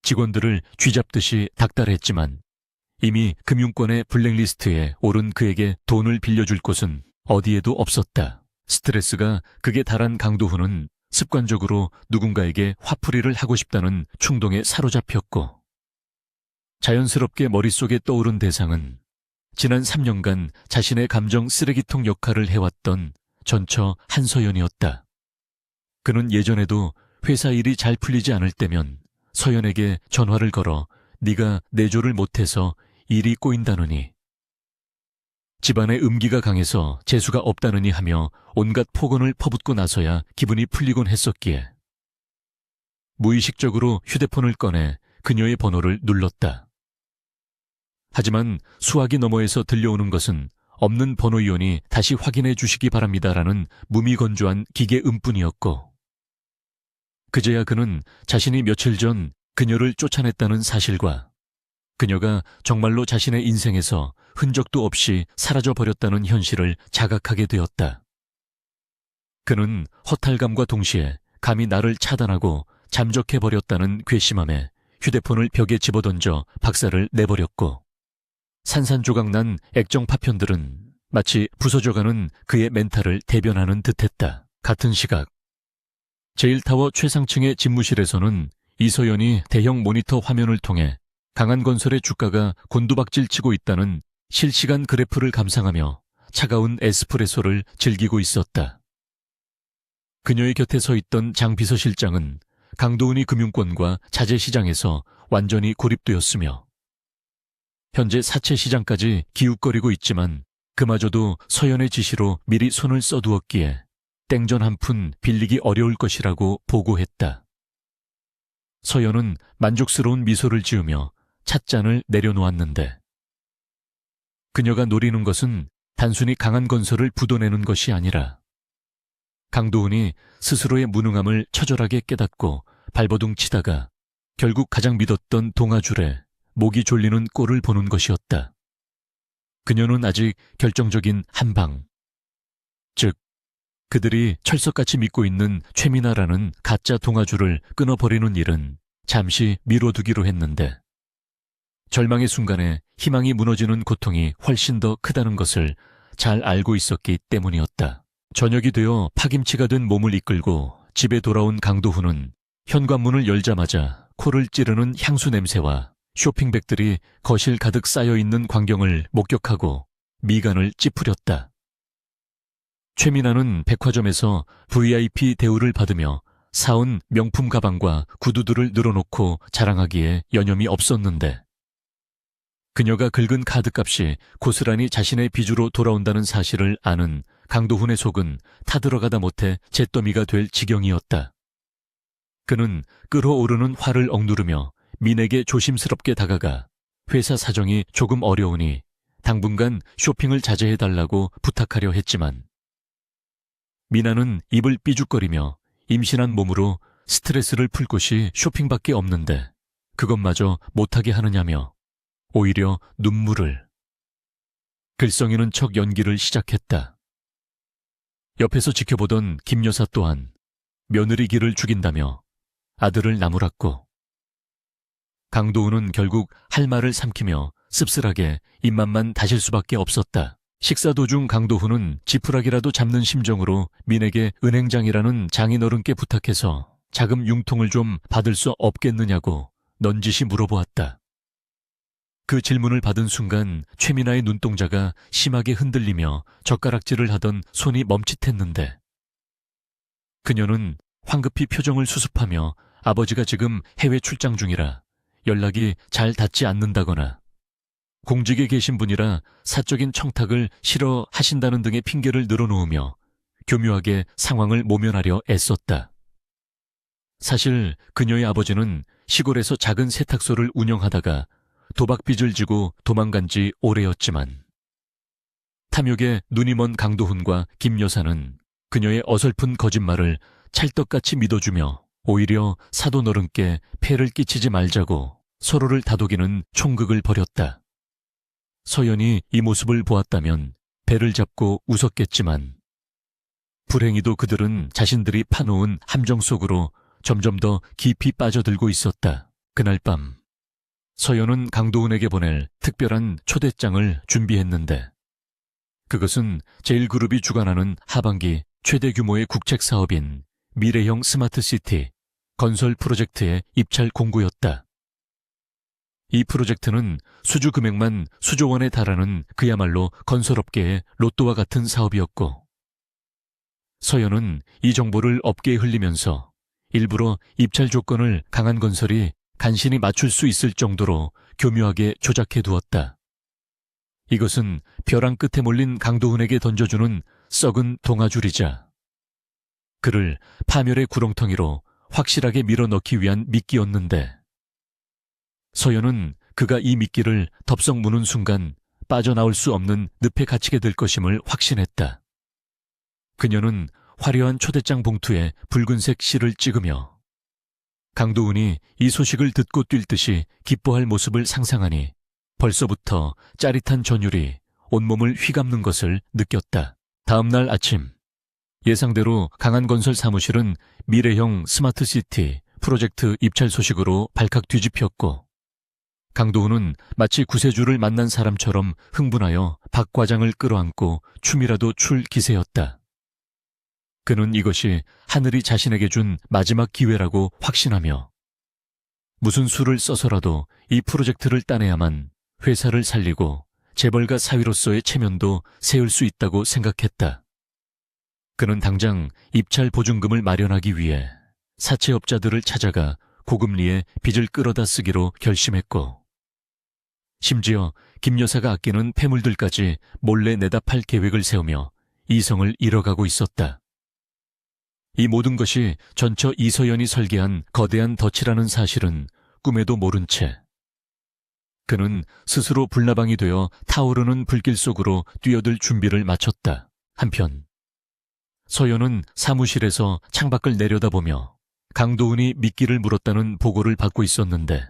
직원들을 쥐잡듯이 닥달했지만 이미 금융권의 블랙리스트에 오른 그에게 돈을 빌려줄 곳은 어디에도 없었다. 스트레스가 극에 달한 강도훈은 습관적으로 누군가에게 화풀이를 하고 싶다는 충동에 사로잡혔고, 자연스럽게 머릿속에 떠오른 대상은 지난 3년간 자신의 감정 쓰레기통 역할을 해왔던 전처 한서연이었다. 그는 예전에도 회사 일이 잘 풀리지 않을 때면 서연에게 전화를 걸어 네가 내조를 못해서 일이 꼬인다느니, 집안의 음기가 강해서 재수가 없다느니 하며 온갖 폭언을 퍼붓고 나서야 기분이 풀리곤 했었기에 무의식적으로 휴대폰을 꺼내 그녀의 번호를 눌렀다. 하지만 수화기 너머에서 들려오는 것은 없는 번호이오니 다시 확인해 주시기 바랍니다라는 무미건조한 기계 음뿐이었고, 그제야 그는 자신이 며칠 전 그녀를 쫓아냈다는 사실과 그녀가 정말로 자신의 인생에서 흔적도 없이 사라져버렸다는 현실을 자각하게 되었다. 그는 허탈감과 동시에 감히 나를 차단하고 잠적해버렸다는 괘씸함에 휴대폰을 벽에 집어던져 박살을 내버렸고, 산산조각난 액정 파편들은 마치 부서져가는 그의 멘탈을 대변하는 듯했다. 같은 시각, 제일타워 최상층의 집무실에서는 이서연이 대형 모니터 화면을 통해 강한건설의 주가가 곤두박질치고 있다는 실시간 그래프를 감상하며 차가운 에스프레소를 즐기고 있었다. 그녀의 곁에 서 있던 장 비서실장은 강도훈이 금융권과 자재시장에서 완전히 고립되었으며 현재 사채시장까지 기웃거리고 있지만 그마저도 서연의 지시로 미리 손을 써두었기에 땡전 한 푼 빌리기 어려울 것이라고 보고했다. 서연은 만족스러운 미소를 지으며 찻잔을 내려놓았는데, 그녀가 노리는 것은 단순히 강한건설을 부도내는 것이 아니라 강도훈이 스스로의 무능함을 처절하게 깨닫고 발버둥 치다가 결국 가장 믿었던 동아줄에 목이 졸리는 꼴을 보는 것이었다. 그녀는 아직 결정적인 한 방, 즉 그들이 철석같이 믿고 있는 최민아라는 가짜 동아줄을 끊어버리는 일은 잠시 미뤄두기로 했는데, 절망의 순간에 희망이 무너지는 고통이 훨씬 더 크다는 것을 잘 알고 있었기 때문이었다. 저녁이 되어 파김치가 된 몸을 이끌고 집에 돌아온 강도훈은 현관문을 열자마자 코를 찌르는 향수 냄새와 쇼핑백들이 거실 가득 쌓여있는 광경을 목격하고 미간을 찌푸렸다. 최민아는 백화점에서 VIP 대우를 받으며 사온 명품 가방과 구두들을 늘어놓고 자랑하기에 여념이 없었는데, 그녀가 긁은 카드값이 고스란히 자신의 빚으로 돌아온다는 사실을 아는 강도훈의 속은 타들어가다 못해 잿더미가 될 지경이었다. 그는 끓어오르는 화를 억누르며 민에게 조심스럽게 다가가 회사 사정이 조금 어려우니 당분간 쇼핑을 자제해달라고 부탁하려 했지만, 미나는 입을 삐죽거리며 임신한 몸으로 스트레스를 풀 곳이 쇼핑밖에 없는데 그것마저 못하게 하느냐며 오히려 눈물을 글썽이는 척 연기를 시작했다. 옆에서 지켜보던 김 여사 또한 며느리 기를 죽인다며 아들을 나무랐고, 강도훈은 결국 할 말을 삼키며 씁쓸하게 입맛만 다실 수밖에 없었다. 식사 도중 강도훈은 지푸라기라도 잡는 심정으로 민에게 은행장이라는 장인어른께 부탁해서 자금 융통을 좀 받을 수 없겠느냐고 넌지시 물어보았다. 그 질문을 받은 순간 최민아의 눈동자가 심하게 흔들리며 젓가락질을 하던 손이 멈칫했는데, 그녀는 황급히 표정을 수습하며 아버지가 지금 해외 출장 중이라 연락이 잘 닿지 않는다거나 공직에 계신 분이라 사적인 청탁을 싫어하신다는 등의 핑계를 늘어놓으며 교묘하게 상황을 모면하려 애썼다. 사실 그녀의 아버지는 시골에서 작은 세탁소를 운영하다가 도박빚을 지고 도망간 지 오래였지만, 탐욕에 눈이 먼 강도훈과 김 여사는 그녀의 어설픈 거짓말을 찰떡같이 믿어주며 오히려 사돈어른께 폐를 끼치지 말자고 서로를 다독이는 총극을 벌였다. 서연이 이 모습을 보았다면 배를 잡고 웃었겠지만, 불행히도 그들은 자신들이 파놓은 함정 속으로 점점 더 깊이 빠져들고 있었다. 그날 밤 서연은 강도훈에게 보낼 특별한 초대장을 준비했는데 그것은 제일그룹이 주관하는 하반기 최대 규모의 국책 사업인 미래형 스마트시티 건설 프로젝트의 입찰 공고였다. 이 프로젝트는 수주 금액만 수조 원에 달하는 그야말로 건설업계의 로또와 같은 사업이었고 서연은 이 정보를 업계에 흘리면서 일부러 입찰 조건을 강한건설이 간신히 맞출 수 있을 정도로 교묘하게 조작해 두었다. 이것은 벼랑 끝에 몰린 강도훈에게 던져주는 썩은 동아줄이자 그를 파멸의 구렁텅이로 확실하게 밀어넣기 위한 미끼였는데 서연은 그가 이 미끼를 덥석 무는 순간 빠져나올 수 없는 늪에 갇히게 될 것임을 확신했다. 그녀는 화려한 초대장 봉투에 붉은색 실을 찍으며 강도훈이 이 소식을 듣고 뛸 듯이 기뻐할 모습을 상상하니 벌써부터 짜릿한 전율이 온몸을 휘감는 것을 느꼈다. 다음 날 아침 예상대로 강한건설 사무실은 미래형 스마트시티 프로젝트 입찰 소식으로 발칵 뒤집혔고 강도훈은 마치 구세주를 만난 사람처럼 흥분하여 박 과장을 끌어안고 춤이라도 출 기세였다. 그는 이것이 하늘이 자신에게 준 마지막 기회라고 확신하며 무슨 수를 써서라도 이 프로젝트를 따내야만 회사를 살리고 재벌가 사위로서의 체면도 세울 수 있다고 생각했다. 그는 당장 입찰 보증금을 마련하기 위해 사채업자들을 찾아가 고금리에 빚을 끌어다 쓰기로 결심했고 심지어 김 여사가 아끼는 폐물들까지 몰래 내다 팔 계획을 세우며 이성을 잃어가고 있었다. 이 모든 것이 전처 이서연이 설계한 거대한 덫이라는 사실은 꿈에도 모른 채 그는 스스로 불나방이 되어 타오르는 불길 속으로 뛰어들 준비를 마쳤다. 한편 서연은 사무실에서 창밖을 내려다보며 강도훈이 미끼를 물었다는 보고를 받고 있었는데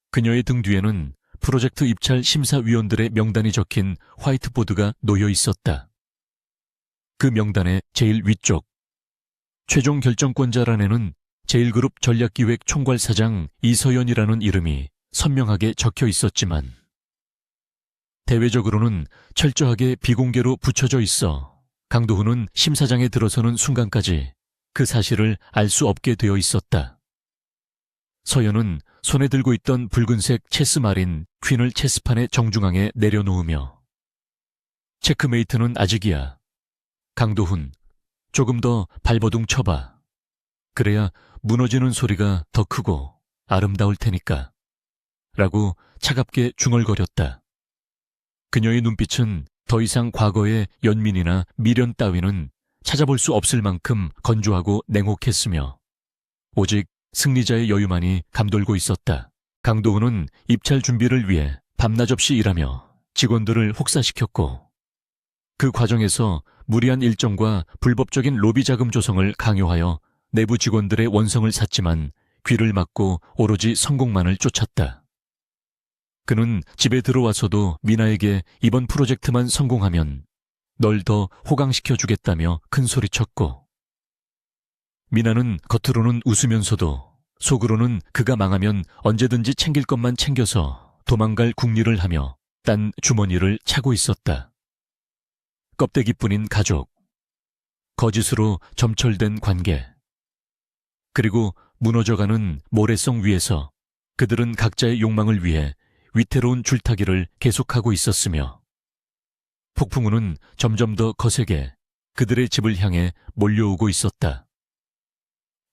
그녀의 등 뒤에는 프로젝트 입찰 심사위원들의 명단이 적힌 화이트보드가 놓여 있었다. 그 명단의 제일 위쪽 최종 결정권자란에는 제일그룹 전략기획 총괄사장 이서연이라는 이름이 선명하게 적혀 있었지만 대외적으로는 철저하게 비공개로 붙여져 있어 강도훈은 심사장에 들어서는 순간까지 그 사실을 알 수 없게 되어 있었다. 서연은 손에 들고 있던 붉은색 체스말인 퀸을 체스판의 정중앙에 내려놓으며 체크메이트는 아직이야. 강도훈, 조금 더 발버둥 쳐봐. 그래야 무너지는 소리가 더 크고 아름다울 테니까. 라고 차갑게 중얼거렸다. 그녀의 눈빛은 더 이상 과거의 연민이나 미련 따위는 찾아볼 수 없을 만큼 건조하고 냉혹했으며 오직 승리자의 여유만이 감돌고 있었다. 강도훈은 입찰 준비를 위해 밤낮 없이 일하며 직원들을 혹사시켰고 그 과정에서 무리한 일정과 불법적인 로비 자금 조성을 강요하여 내부 직원들의 원성을 샀지만 귀를 막고 오로지 성공만을 쫓았다. 그는 집에 들어와서도 미나에게 이번 프로젝트만 성공하면 널 더 호강시켜주겠다며 큰소리쳤고 미나는 겉으로는 웃으면서도 속으로는 그가 망하면 언제든지 챙길 것만 챙겨서 도망갈 궁리를 하며 딴 주머니를 차고 있었다. 껍데기뿐인 가족, 거짓으로 점철된 관계, 그리고 무너져가는 모래성 위에서 그들은 각자의 욕망을 위해 위태로운 줄타기를 계속하고 있었으며 폭풍우는 점점 더 거세게 그들의 집을 향해 몰려오고 있었다.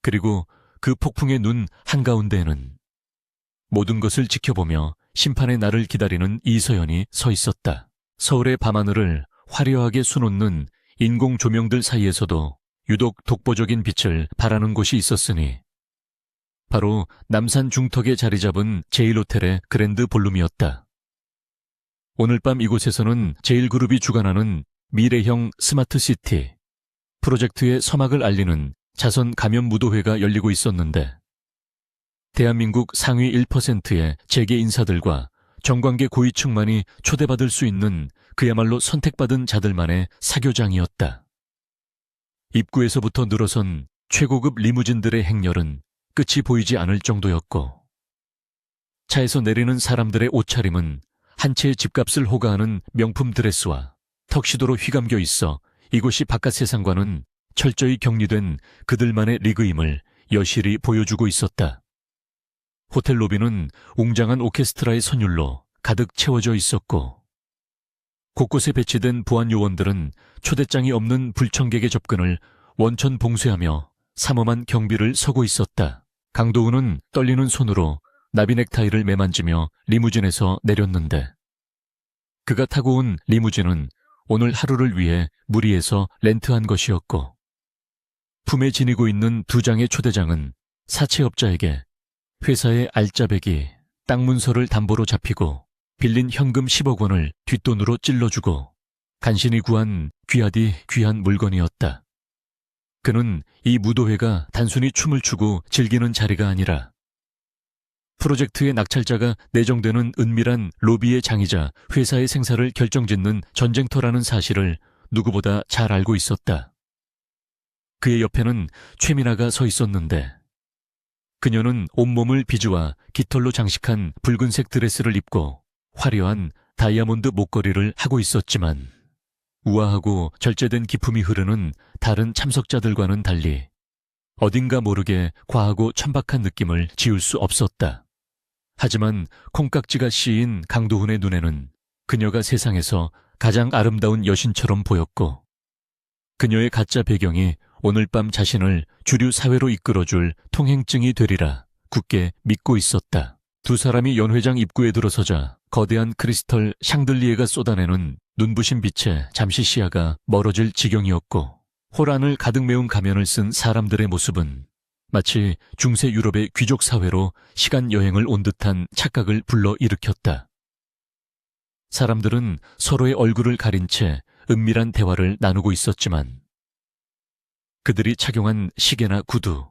그리고 그 폭풍의 눈 한가운데에는 모든 것을 지켜보며 심판의 날을 기다리는 이서연이 서 있었다. 서울의 밤하늘을 화려하게 수놓는 인공 조명들 사이에서도 유독 독보적인 빛을 발하는 곳이 있었으니 바로 남산 중턱에 자리 잡은 제일호텔의 그랜드 볼룸이었다. 오늘 밤 이곳에서는 제일그룹이 주관하는 미래형 스마트시티 프로젝트의 서막을 알리는 자선 가면 무도회가 열리고 있었는데 대한민국 상위 1%의 재계 인사들과 정관계 고위층만이 초대받을 수 있는 그야말로 선택받은 자들만의 사교장이었다. 입구에서부터 늘어선 최고급 리무진들의 행렬은 끝이 보이지 않을 정도였고, 차에서 내리는 사람들의 옷차림은 한 채의 집값을 호가하는 명품 드레스와 턱시도로 휘감겨 있어 이곳이 바깥 세상과는 철저히 격리된 그들만의 리그임을 여실히 보여주고 있었다. 호텔 로비는 웅장한 오케스트라의 선율로 가득 채워져 있었고, 곳곳에 배치된 보안 요원들은 초대장이 없는 불청객의 접근을 원천 봉쇄하며 삼엄한 경비를 서고 있었다. 강도훈은 떨리는 손으로 나비 넥타이를 매만지며 리무진에서 내렸는데, 그가 타고 온 리무진은 오늘 하루를 위해 무리해서 렌트한 것이었고, 품에 지니고 있는 2장의 초대장은 사채업자에게 회사의 알짜배기, 땅 문서를 담보로 잡히고 빌린 현금 10억 원을 뒷돈으로 찔러주고 간신히 구한 귀하디 귀한 물건이었다. 그는 이 무도회가 단순히 춤을 추고 즐기는 자리가 아니라 프로젝트의 낙찰자가 내정되는 은밀한 로비의 장이자 회사의 생사를 결정짓는 전쟁터라는 사실을 누구보다 잘 알고 있었다. 그의 옆에는 최민아가 서 있었는데, 그녀는 온몸을 비주와 깃털로 장식한 붉은색 드레스를 입고 화려한 다이아몬드 목걸이를 하고 있었지만, 우아하고 절제된 기품이 흐르는 다른 참석자들과는 달리 어딘가 모르게 과하고 천박한 느낌을 지울 수 없었다. 하지만 콩깍지가 씌인 강도훈의 눈에는 그녀가 세상에서 가장 아름다운 여신처럼 보였고, 그녀의 가짜 배경이 오늘 밤 자신을 주류 사회로 이끌어줄 통행증이 되리라 굳게 믿고 있었다. 2 사람이 연회장 입구에 들어서자 거대한 크리스털 샹들리에가 쏟아내는 눈부신 빛에 잠시 시야가 멀어질 지경이었고, 홀 안을 가득 메운 가면을 쓴 사람들의 모습은 마치 중세 유럽의 귀족 사회로 시간 여행을 온 듯한 착각을 불러일으켰다. 사람들은 서로의 얼굴을 가린 채 은밀한 대화를 나누고 있었지만, 그들이 착용한 시계나 구두,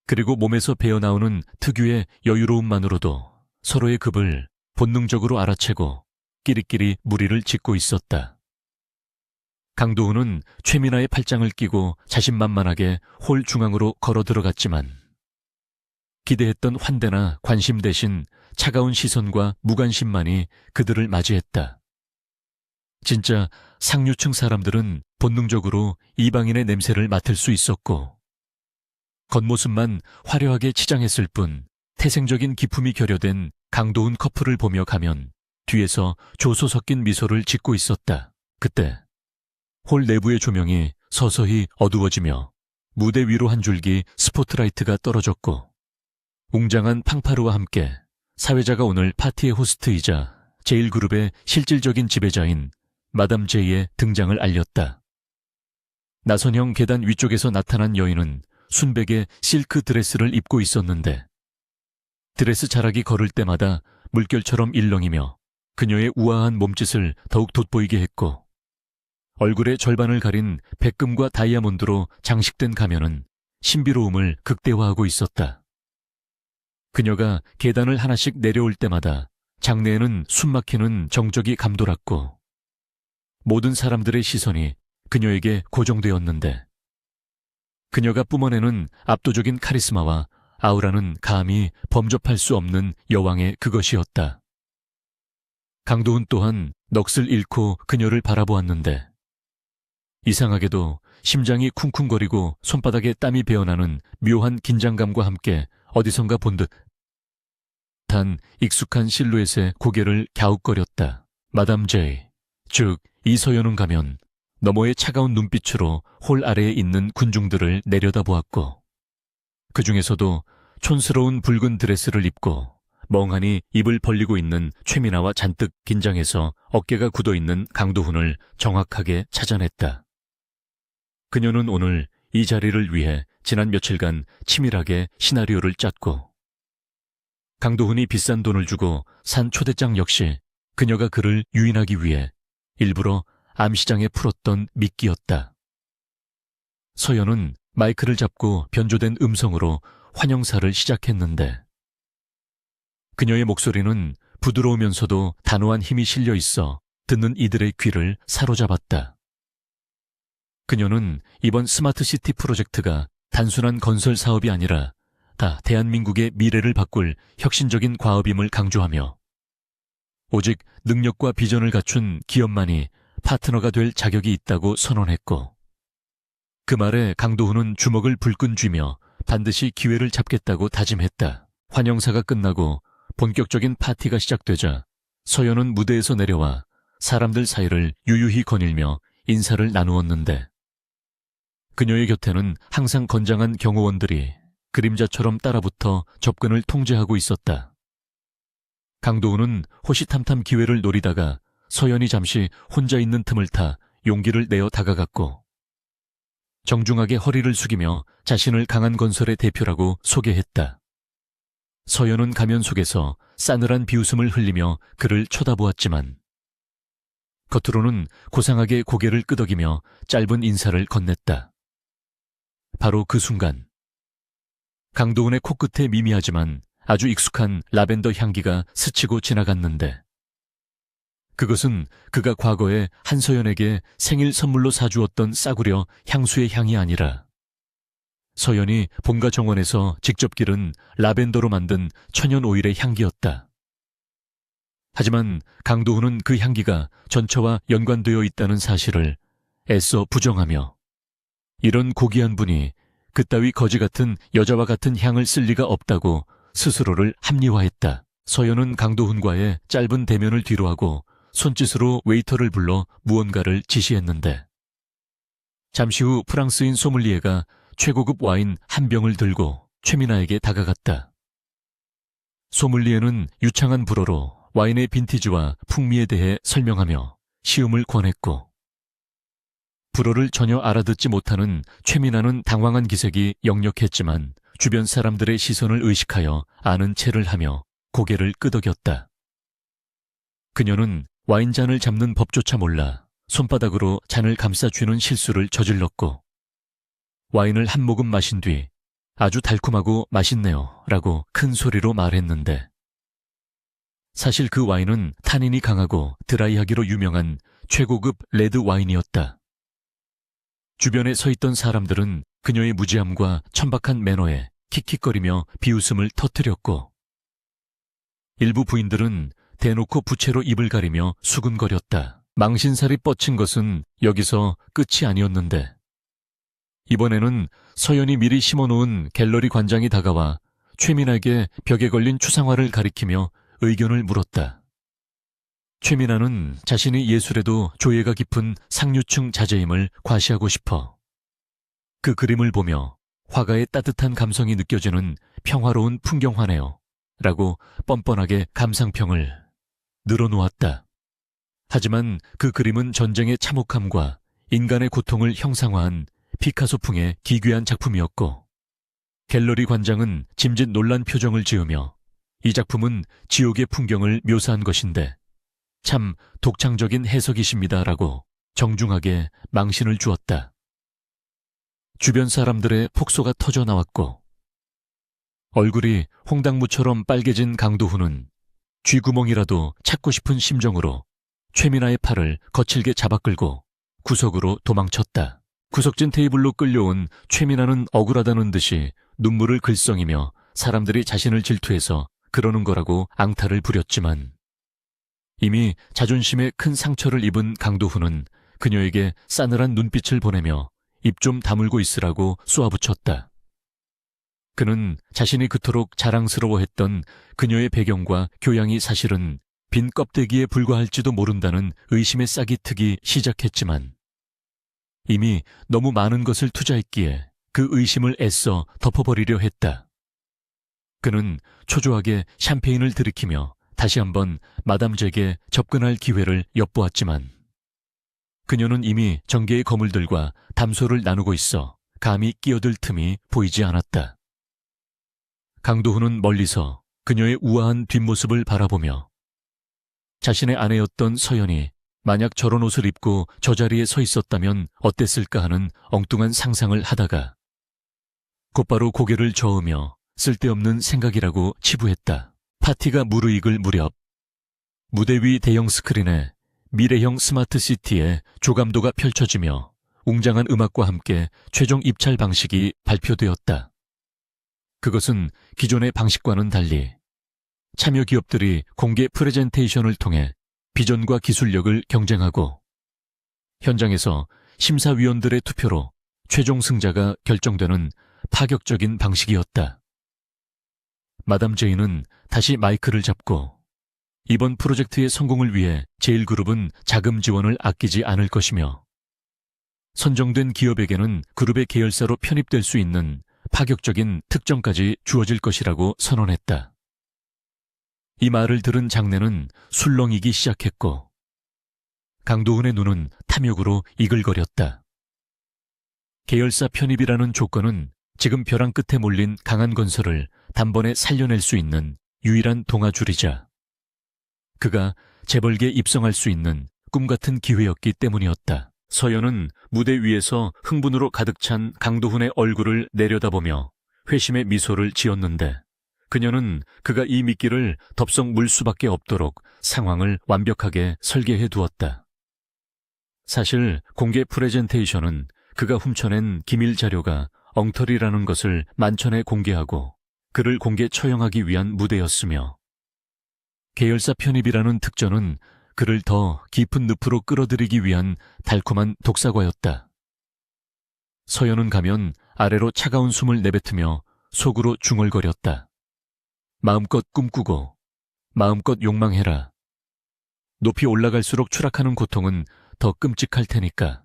그리고 몸에서 배어나오는 특유의 여유로움만으로도 서로의 급을 본능적으로 알아채고 끼리끼리 무리를 짓고 있었다. 강도훈은 최민아의 팔짱을 끼고 자신만만하게 홀 중앙으로 걸어 들어갔지만, 기대했던 환대나 관심 대신 차가운 시선과 무관심만이 그들을 맞이했다. 진짜 상류층 사람들은 본능적으로 이방인의 냄새를 맡을 수 있었고, 겉모습만 화려하게 치장했을 뿐 태생적인 기품이 결여된 강도훈 커플을 보며 가면 뒤에서 조소 섞인 미소를 짓고 있었다. 그때 홀 내부의 조명이 서서히 어두워지며 무대 위로 한 줄기 스포트라이트가 떨어졌고, 웅장한 팡파르와 함께 사회자가 오늘 파티의 호스트이자 제일그룹의 실질적인 지배자인 마담 제이의 등장을 알렸다. 나선형 계단 위쪽에서 나타난 여인은 순백의 실크 드레스를 입고 있었는데, 드레스 자락이 걸을 때마다 물결처럼 일렁이며 그녀의 우아한 몸짓을 더욱 돋보이게 했고, 얼굴의 절반을 가린 백금과 다이아몬드로 장식된 가면은 신비로움을 극대화하고 있었다. 그녀가 계단을 하나씩 내려올 때마다 장내에는 숨막히는 정적이 감돌았고, 모든 사람들의 시선이 그녀에게 고정되었는데, 그녀가 뿜어내는 압도적인 카리스마와 아우라는 감히 범접할 수 없는 여왕의 그것이었다. 강도훈 또한 넋을 잃고 그녀를 바라보았는데, 이상하게도 심장이 쿵쿵거리고 손바닥에 땀이 배어나는 묘한 긴장감과 함께 어디선가 본 듯한 익숙한 실루엣에 고개를 갸웃거렸다. 마담 제이, 즉 이서연은 가면 너머의 차가운 눈빛으로 홀 아래에 있는 군중들을 내려다보았고, 그 중에서도 촌스러운 붉은 드레스를 입고 멍하니 입을 벌리고 있는 최민아와 잔뜩 긴장해서 어깨가 굳어있는 강도훈을 정확하게 찾아냈다. 그녀는 오늘 이 자리를 위해 지난 며칠간 치밀하게 시나리오를 짰고, 강도훈이 비싼 돈을 주고 산 초대장 역시 그녀가 그를 유인하기 위해 일부러 암시장에 풀었던 미끼였다. 서연은 마이크를 잡고 변조된 음성으로 환영사를 시작했는데, 그녀의 목소리는 부드러우면서도 단호한 힘이 실려 있어 듣는 이들의 귀를 사로잡았다. 그녀는 이번 스마트시티 프로젝트가 단순한 건설 사업이 아니라 맡아 대한민국의 미래를 바꿀 혁신적인 과업임을 강조하며 오직 능력과 비전을 갖춘 기업만이 파트너가 될 자격이 있다고 선언했고, 그 말에 강도훈은 주먹을 불끈 쥐며 반드시 기회를 잡겠다고 다짐했다. 환영사가 끝나고 본격적인 파티가 시작되자 서연은 무대에서 내려와 사람들 사이를 유유히 거닐며 인사를 나누었는데, 그녀의 곁에는 항상 건장한 경호원들이 그림자처럼 따라붙어 접근을 통제하고 있었다. 강도훈은 호시탐탐 기회를 노리다가 서연이 잠시 혼자 있는 틈을 타 용기를 내어 다가갔고, 정중하게 허리를 숙이며 자신을 강한 건설의 대표라고 소개했다. 서연은 가면 속에서 싸늘한 비웃음을 흘리며 그를 쳐다보았지만 겉으로는 고상하게 고개를 끄덕이며 짧은 인사를 건넸다. 바로 그 순간 강도훈의 코끝에 미미하지만 아주 익숙한 라벤더 향기가 스치고 지나갔는데, 그것은 그가 과거에 한서연에게 생일 선물로 사주었던 싸구려 향수의 향이 아니라 서연이 본가 정원에서 직접 기른 라벤더로 만든 천연 오일의 향기였다. 하지만 강도훈은 그 향기가 전처와 연관되어 있다는 사실을 애써 부정하며, 이런 고귀한 분이 그따위 거지 같은 여자와 같은 향을 쓸 리가 없다고 스스로를 합리화했다. 서연은 강도훈과의 짧은 대면을 뒤로하고 손짓으로 웨이터를 불러 무언가를 지시했는데, 잠시 후 프랑스인 소믈리에가 최고급 와인 한 병을 들고 최민아에게 다가갔다. 소믈리에는 유창한 불어로 와인의 빈티지와 풍미에 대해 설명하며 시음을 권했고, 불어를 전혀 알아듣지 못하는 최민아는 당황한 기색이 역력했지만 주변 사람들의 시선을 의식하여 아는 체를 하며 고개를 끄덕였다. 그녀는 와인잔을 잡는 법조차 몰라 손바닥으로 잔을 감싸 쥐는 실수를 저질렀고, 와인을 한 모금 마신 뒤 아주 달콤하고 맛있네요 라고 큰 소리로 말했는데, 사실 그 와인은 타닌이 강하고 드라이하기로 유명한 최고급 레드 와인이었다. 주변에 서 있던 사람들은 그녀의 무지함과 천박한 매너에 킥킥거리며 비웃음을 터뜨렸고, 일부 부인들은 대놓고 부채로 입을 가리며 수근거렸다. 망신살이 뻗친 것은 여기서 끝이 아니었는데, 이번에는 서연이 미리 심어놓은 갤러리 관장이 다가와 최민아에게 벽에 걸린 추상화를 가리키며 의견을 물었다. 최민아는 자신이 예술에도 조예가 깊은 상류층 자제임을 과시하고 싶어 그 그림을 보며 화가의 따뜻한 감성이 느껴지는 평화로운 풍경화네요 라고 뻔뻔하게 감상평을 늘어놓았다. 하지만 그 그림은 전쟁의 참혹함과 인간의 고통을 형상화한 피카소풍의 기괴한 작품이었고, 갤러리 관장은 짐짓 놀란 표정을 지으며 이 작품은 지옥의 풍경을 묘사한 것인데 참 독창적인 해석이십니다라고 정중하게 망신을 주었다. 주변 사람들의 폭소가 터져 나왔고, 얼굴이 홍당무처럼 빨개진 강도훈은 쥐구멍이라도 찾고 싶은 심정으로 최민아의 팔을 거칠게 잡아끌고 구석으로 도망쳤다. 구석진 테이블로 끌려온 최민아는 억울하다는 듯이 눈물을 글썽이며 사람들이 자신을 질투해서 그러는 거라고 앙탈을 부렸지만, 이미 자존심에 큰 상처를 입은 강도훈은 그녀에게 싸늘한 눈빛을 보내며 입 좀 다물고 있으라고 쏘아붙였다. 그는 자신이 그토록 자랑스러워했던 그녀의 배경과 교양이 사실은 빈 껍데기에 불과할지도 모른다는 의심의 싹이 트기 시작했지만, 이미 너무 많은 것을 투자했기에 그 의심을 애써 덮어버리려 했다. 그는 초조하게 샴페인을 들이키며 다시 한번 마담 잭에 접근할 기회를 엿보았지만, 그녀는 이미 정계의 거물들과 담소를 나누고 있어 감히 끼어들 틈이 보이지 않았다. 강도훈은 멀리서 그녀의 우아한 뒷모습을 바라보며 자신의 아내였던 서연이 만약 저런 옷을 입고 저 자리에 서 있었다면 어땠을까 하는 엉뚱한 상상을 하다가 곧바로 고개를 저으며 쓸데없는 생각이라고 치부했다. 파티가 무르익을 무렵 무대 위 대형 스크린에 미래형 스마트 시티의 조감도가 펼쳐지며 웅장한 음악과 함께 최종 입찰 방식이 발표되었다. 그것은 기존의 방식과는 달리 참여 기업들이 공개 프레젠테이션을 통해 비전과 기술력을 경쟁하고 현장에서 심사위원들의 투표로 최종 승자가 결정되는 파격적인 방식이었다. 마담 제이는 다시 마이크를 잡고 이번 프로젝트의 성공을 위해 제일그룹은 자금 지원을 아끼지 않을 것이며 선정된 기업에게는 그룹의 계열사로 편입될 수 있는 파격적인 특정까지 주어질 것이라고 선언했다. 이 말을 들은 장내는 술렁이기 시작했고 강도훈의 눈은 탐욕으로 이글거렸다. 계열사 편입이라는 조건은 지금 벼랑 끝에 몰린 강한 건설을 단번에 살려낼 수 있는 유일한 동아줄이자 그가 재벌계에 입성할 수 있는 꿈같은 기회였기 때문이었다. 서연은 무대 위에서 흥분으로 가득 찬 강도훈의 얼굴을 내려다보며 회심의 미소를 지었는데 그녀는 그가 이 미끼를 덥석 물 수밖에 없도록 상황을 완벽하게 설계해 두었다. 사실 공개 프레젠테이션은 그가 훔쳐낸 기밀 자료가 엉터리라는 것을 만천에 공개하고 그를 공개 처형하기 위한 무대였으며 계열사 편입이라는 특전은 그를 더 깊은 늪으로 끌어들이기 위한 달콤한 독사과였다. 서연은 가면 아래로 차가운 숨을 내뱉으며 속으로 중얼거렸다. 마음껏 꿈꾸고 마음껏 욕망해라. 높이 올라갈수록 추락하는 고통은 더 끔찍할 테니까.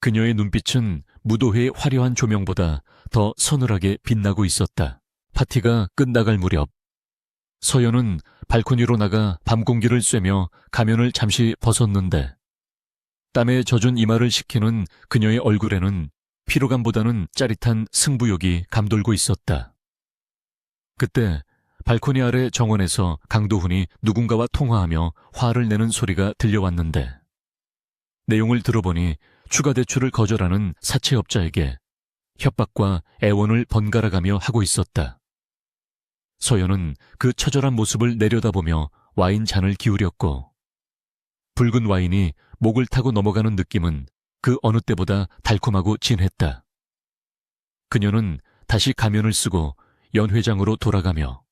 그녀의 눈빛은 무도회의 화려한 조명보다 더 서늘하게 빛나고 있었다. 파티가 끝나갈 무렵 서연은 발코니로 나가 밤 공기를 쐬며 가면을 잠시 벗었는데 땀에 젖은 이마를 식히는 그녀의 얼굴에는 피로감보다는 짜릿한 승부욕이 감돌고 있었다. 그때 발코니 아래 정원에서 강도훈이 누군가와 통화하며 화를 내는 소리가 들려왔는데 내용을 들어보니 추가 대출을 거절하는 사채업자에게 협박과 애원을 번갈아가며 하고 있었다. 서연은 그 처절한 모습을 내려다보며 와인 잔을 기울였고 붉은 와인이 목을 타고 넘어가는 느낌은 그 어느 때보다 달콤하고 진했다. 그녀는 다시 가면을 쓰고 연회장으로 돌아가며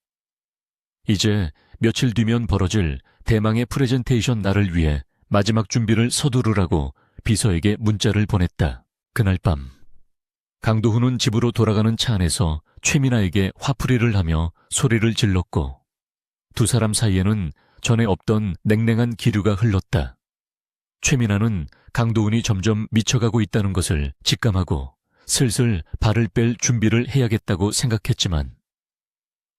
이제 며칠 뒤면 벌어질 대망의 프레젠테이션 날을 위해 마지막 준비를 서두르라고 비서에게 문자를 보냈다. 그날 밤 강도훈은 집으로 돌아가는 차 안에서 최민아에게 화풀이를 하며 소리를 질렀고 두 사람 사이에는 전에 없던 냉랭한 기류가 흘렀다. 최민아는 강도훈이 점점 미쳐가고 있다는 것을 직감하고 슬슬 발을 뺄 준비를 해야겠다고 생각했지만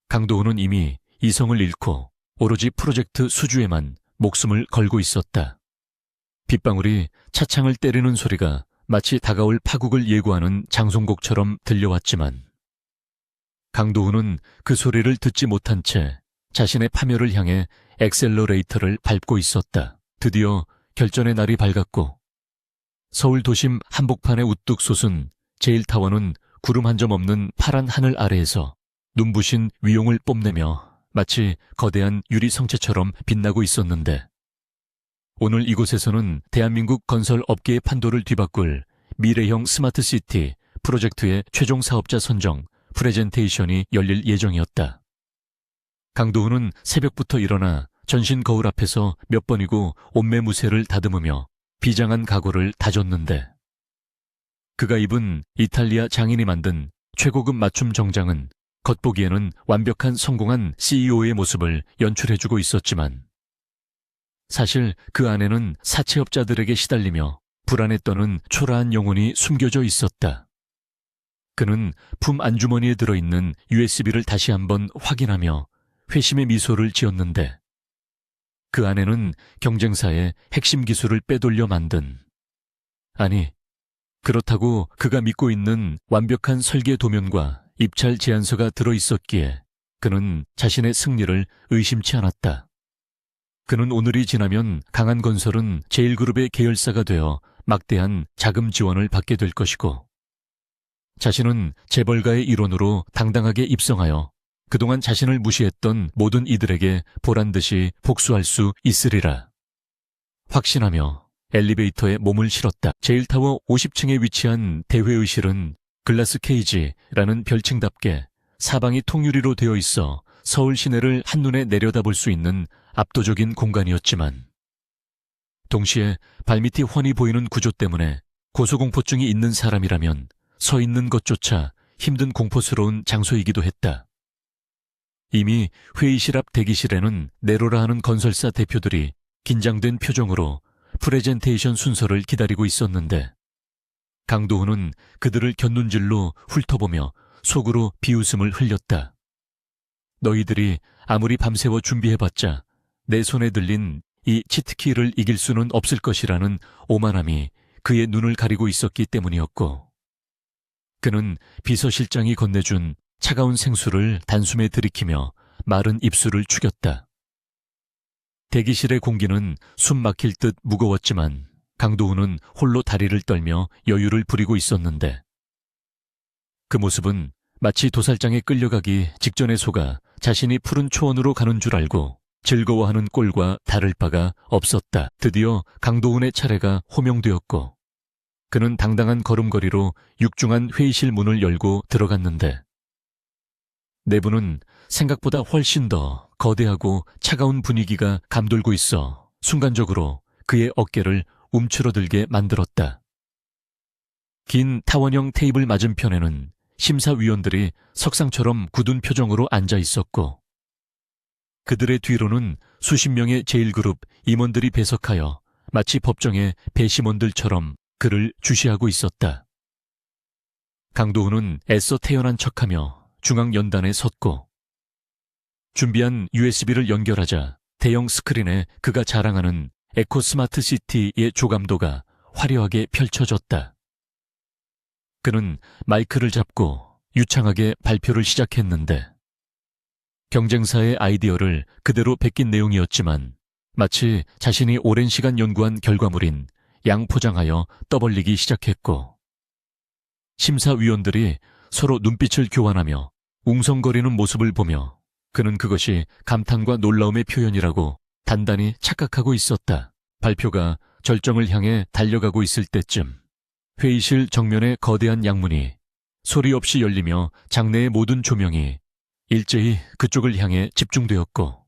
강도훈은 이미 이성을 잃고 오로지 프로젝트 수주에만 목숨을 걸고 있었다. 빗방울이 차창을 때리는 소리가 마치 다가올 파국을 예고하는 장송곡처럼 들려왔지만 강도훈은 그 소리를 듣지 못한 채 자신의 파멸을 향해 엑셀러레이터를 밟고 있었다. 드디어 결전의 날이 밝았고 서울 도심 한복판에 우뚝 솟은 제일타워는 구름 한 점 없는 파란 하늘 아래에서 눈부신 위용을 뽐내며 마치 거대한 유리 성체처럼 빛나고 있었는데 오늘 이곳에서는 대한민국 건설 업계의 판도를 뒤바꿀 미래형 스마트시티 프로젝트의 최종 사업자 선정 프레젠테이션이 열릴 예정이었다. 강도훈은 새벽부터 일어나 전신 거울 앞에서 몇 번이고 옷매무새를 다듬으며 비장한 각오를 다졌는데 그가 입은 이탈리아 장인이 만든 최고급 맞춤 정장은 겉보기에는 완벽한 성공한 CEO의 모습을 연출해주고 있었지만 사실 그 안에는 사채업자들에게 시달리며 불안에 떠는 초라한 영혼이 숨겨져 있었다. 그는 품 안주머니에 들어있는 USB를 다시 한번 확인하며 회심의 미소를 지었는데 그 안에는 경쟁사의 핵심 기술을 빼돌려 만든 아니 그렇다고 그가 믿고 있는 완벽한 설계 도면과 입찰 제안서가 들어있었기에 그는 자신의 승리를 의심치 않았다. 그는 오늘이 지나면 강한건설은 제일그룹의 계열사가 되어 막대한 자금 지원을 받게 될 것이고 자신은 재벌가의 일원으로 당당하게 입성하여 그동안 자신을 무시했던 모든 이들에게 보란듯이 복수할 수 있으리라. 확신하며 엘리베이터에 몸을 실었다. 제일타워 50층에 위치한 대회의실은 글라스 케이지라는 별칭답게 사방이 통유리로 되어 있어 서울 시내를 한눈에 내려다볼 수 있는 압도적인 공간이었지만 동시에 발밑이 훤히 보이는 구조 때문에 고소공포증이 있는 사람이라면 서 있는 것조차 힘든 공포스러운 장소이기도 했다. 이미 회의실 앞 대기실에는 네로라 하는 건설사 대표들이 긴장된 표정으로 프레젠테이션 순서를 기다리고 있었는데 강도훈은 그들을 곁눈질로 훑어보며 속으로 비웃음을 흘렸다. 너희들이 아무리 밤새워 준비해봤자 내 손에 들린 이 치트키를 이길 수는 없을 것이라는 오만함이 그의 눈을 가리고 있었기 때문이었고 그는 비서실장이 건네준 차가운 생수를 단숨에 들이키며 마른 입술을 축였다. 대기실의 공기는 숨 막힐 듯 무거웠지만 강도훈은 홀로 다리를 떨며 여유를 부리고 있었는데 그 모습은 마치 도살장에 끌려가기 직전에 속아 자신이 푸른 초원으로 가는 줄 알고 즐거워하는 꼴과 다를 바가 없었다. 드디어 강도훈의 차례가 호명되었고 그는 당당한 걸음걸이로 육중한 회의실 문을 열고 들어갔는데 내부는 생각보다 훨씬 더 거대하고 차가운 분위기가 감돌고 있어 순간적으로 그의 어깨를 움츠러들게 만들었다. 긴 타원형 테이블 맞은편에는 심사위원들이 석상처럼 굳은 표정으로 앉아 있었고 그들의 뒤로는 수십 명의 제1그룹 임원들이 배석하여 마치 법정의 배심원들처럼 그를 주시하고 있었다. 강도훈은 애써 태연한 척하며 중앙연단에 섰고 준비한 USB를 연결하자 대형 스크린에 그가 자랑하는 에코 스마트 시티의 조감도가 화려하게 펼쳐졌다. 그는 마이크를 잡고 유창하게 발표를 시작했는데 경쟁사의 아이디어를 그대로 베낀 내용이었지만 마치 자신이 오랜 시간 연구한 결과물인 양포장하여 떠벌리기 시작했고 심사위원들이 서로 눈빛을 교환하며 웅성거리는 모습을 보며 그는 그것이 감탄과 놀라움의 표현이라고 단단히 착각하고 있었다. 발표가 절정을 향해 달려가고 있을 때쯤 회의실 정면의 거대한 양문이 소리 없이 열리며 장내의 모든 조명이 일제히 그쪽을 향해 집중되었고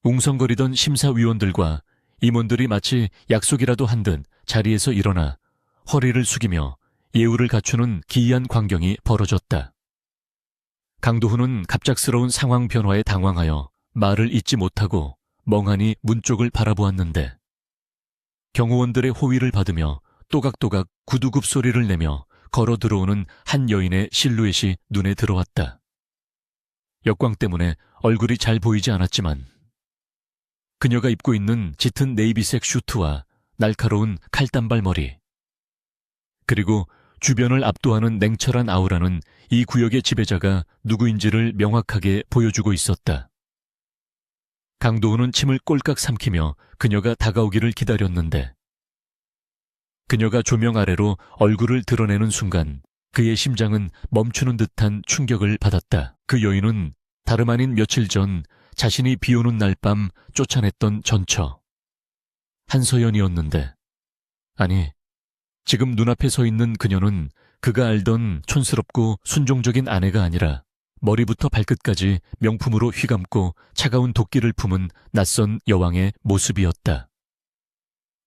웅성거리던 심사위원들과 임원들이 마치 약속이라도 한 듯 자리에서 일어나 허리를 숙이며 예우를 갖추는 기이한 광경이 벌어졌다. 강도훈은 갑작스러운 상황 변화에 당황하여 말을 잇지 못하고 멍하니 문 쪽을 바라보았는데 경호원들의 호위를 받으며 또각또각 구두굽 소리를 내며 걸어 들어오는 한 여인의 실루엣이 눈에 들어왔다. 역광 때문에 얼굴이 잘 보이지 않았지만 그녀가 입고 있는 짙은 네이비색 슈트와 날카로운 칼단발 머리 그리고 주변을 압도하는 냉철한 아우라는 이 구역의 지배자가 누구인지를 명확하게 보여주고 있었다. 강도훈은 침을 꼴깍 삼키며 그녀가 다가오기를 기다렸는데 그녀가 조명 아래로 얼굴을 드러내는 순간 그의 심장은 멈추는 듯한 충격을 받았다. 그 여인은 다름 아닌 며칠 전 자신이 비오는 날 밤 쫓아냈던 전처 한서연이었는데 아니 지금 눈앞에 서 있는 그녀는 그가 알던 촌스럽고 순종적인 아내가 아니라 머리부터 발끝까지 명품으로 휘감고 차가운 도끼를 품은 낯선 여왕의 모습이었다.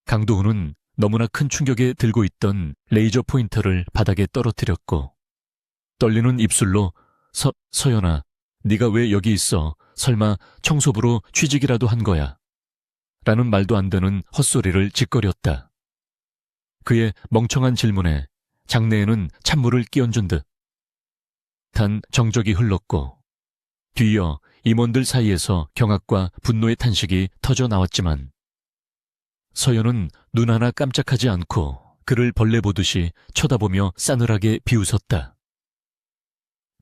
강도훈은 너무나 큰 충격에 들고 있던 레이저 포인터를 바닥에 떨어뜨렸고 떨리는 입술로 서연아, 네가 왜 여기 있어? 설마 청소부로 취직이라도 한 거야? 라는 말도 안 되는 헛소리를 짓거렸다. 그의 멍청한 질문에 장내에는 찬물을 끼얹은 듯한 정적이 흘렀고 뒤이어 임원들 사이에서 경악과 분노의 탄식이 터져 나왔지만 서연은 눈 하나 깜짝하지 않고 그를 벌레 보듯이 쳐다보며 싸늘하게 비웃었다.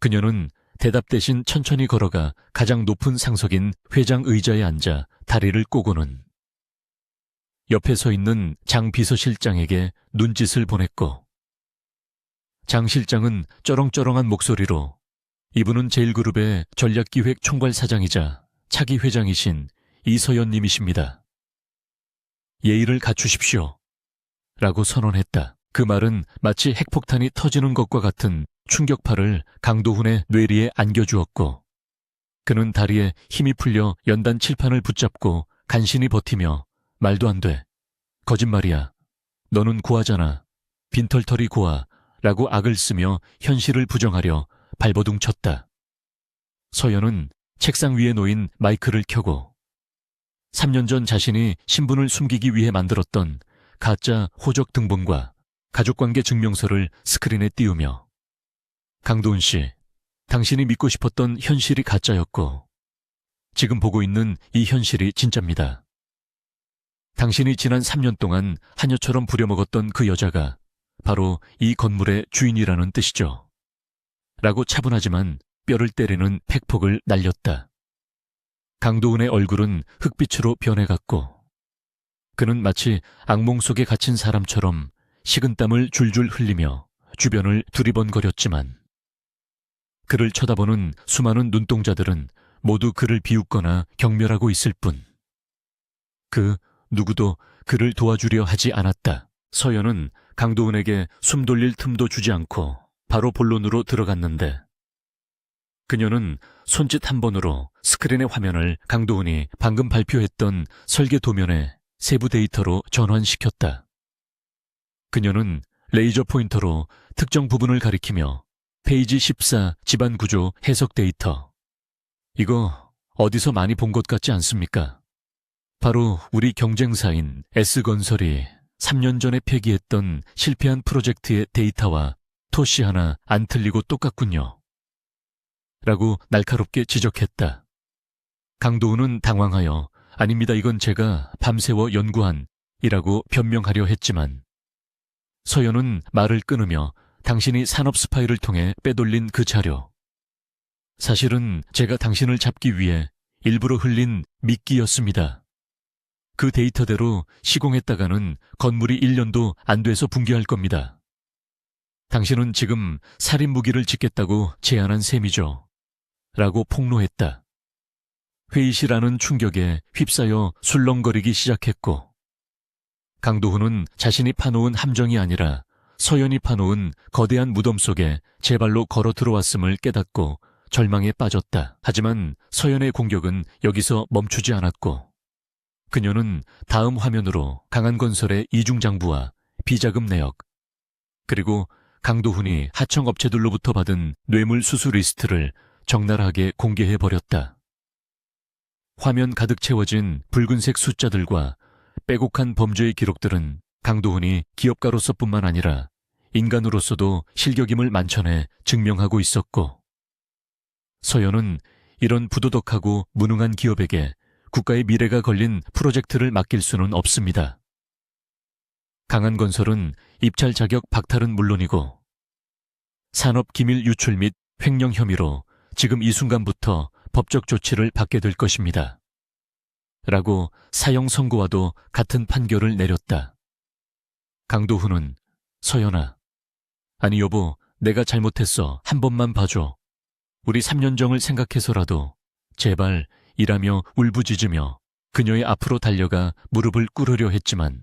그녀는 대답 대신 천천히 걸어가 가장 높은 상석인 회장 의자에 앉아 다리를 꼬고는 옆에 서 있는 장 비서실장에게 눈짓을 보냈고 장 실장은 쩌렁쩌렁한 목소리로 이분은 제1그룹의 전략기획 총괄사장이자 차기 회장이신 이서연님이십니다. 예의를 갖추십시오. 라고 선언했다. 그 말은 마치 핵폭탄이 터지는 것과 같은 충격파를 강도훈의 뇌리에 안겨주었고, 그는 다리에 힘이 풀려 연단 칠판을 붙잡고 간신히 버티며 말도 안 돼. 거짓말이야. 너는 고아잖아. 빈털터리 고아. 라고 악을 쓰며 현실을 부정하려 발버둥 쳤다. 서연은 책상 위에 놓인 마이크를 켜고 3년 전 자신이 신분을 숨기기 위해 만들었던 가짜 호적 등본과 가족관계 증명서를 스크린에 띄우며 강도훈 씨, 당신이 믿고 싶었던 현실이 가짜였고 지금 보고 있는 이 현실이 진짜입니다. 당신이 지난 3년 동안 하녀처럼 부려먹었던 그 여자가 바로 이 건물의 주인이라는 뜻이죠. 라고 차분하지만 뼈를 때리는 팩폭을 날렸다. 강도훈의 얼굴은 흑빛으로 변해갔고 그는 마치 악몽 속에 갇힌 사람처럼 식은땀을 줄줄 흘리며 주변을 두리번거렸지만 그를 쳐다보는 수많은 눈동자들은 모두 그를 비웃거나 경멸하고 있을 뿐. 그 누구도 그를 도와주려 하지 않았다. 서연은 강도훈에게 숨 돌릴 틈도 주지 않고 바로 본론으로 들어갔는데 그녀는 손짓 한 번으로 스크린의 화면을 강도훈이 방금 발표했던 설계 도면의 세부 데이터로 전환시켰다. 그녀는 레이저 포인터로 특정 부분을 가리키며 페이지 14 집안 구조 해석 데이터. 이거 어디서 많이 본 것 같지 않습니까? 바로 우리 경쟁사인 S건설이 3년 전에 폐기했던 실패한 프로젝트의 데이터와 토시 하나 안 틀리고 똑같군요. 라고 날카롭게 지적했다. 강도훈은 당황하여 아닙니다. 이건 제가 밤새워 연구한 이라고 변명하려 했지만 서연은 말을 끊으며 당신이 산업 스파이를 통해 빼돌린 그 자료. 사실은 제가 당신을 잡기 위해 일부러 흘린 미끼였습니다. 그 데이터대로 시공했다가는 건물이 1년도 안 돼서 붕괴할 겁니다. 당신은 지금 살인 무기를 짓겠다고 제안한 셈이죠. 라고 폭로했다. 회의실 안은 충격에 휩싸여 술렁거리기 시작했고 강도훈은 자신이 파놓은 함정이 아니라 서연이 파놓은 거대한 무덤 속에 제 발로 걸어 들어왔음을 깨닫고 절망에 빠졌다. 하지만 서연의 공격은 여기서 멈추지 않았고 그녀는 다음 화면으로 강한건설의 이중장부와 비자금 내역 그리고 강도훈이 하청업체들로부터 받은 뇌물수수 리스트를 적나라하게 공개해버렸다. 화면 가득 채워진 붉은색 숫자들과 빼곡한 범죄의 기록들은 강도훈이 기업가로서뿐만 아니라 인간으로서도 실격임을 만천해 증명하고 있었고 서연은 이런 부도덕하고 무능한 기업에게 국가의 미래가 걸린 프로젝트를 맡길 수는 없습니다. 강한건설은 입찰 자격 박탈은 물론이고 산업 기밀 유출 및 횡령 혐의로 지금 이 순간부터 법적 조치를 받게 될 것입니다. 라고 사형 선고와도 같은 판결을 내렸다. 강도훈은 서연아, 아니 여보, 내가 잘못했어. 한 번만 봐줘. 우리 3년 전을 생각해서라도 제발 이라며 울부짖으며 그녀의 앞으로 달려가 무릎을 꿇으려 했지만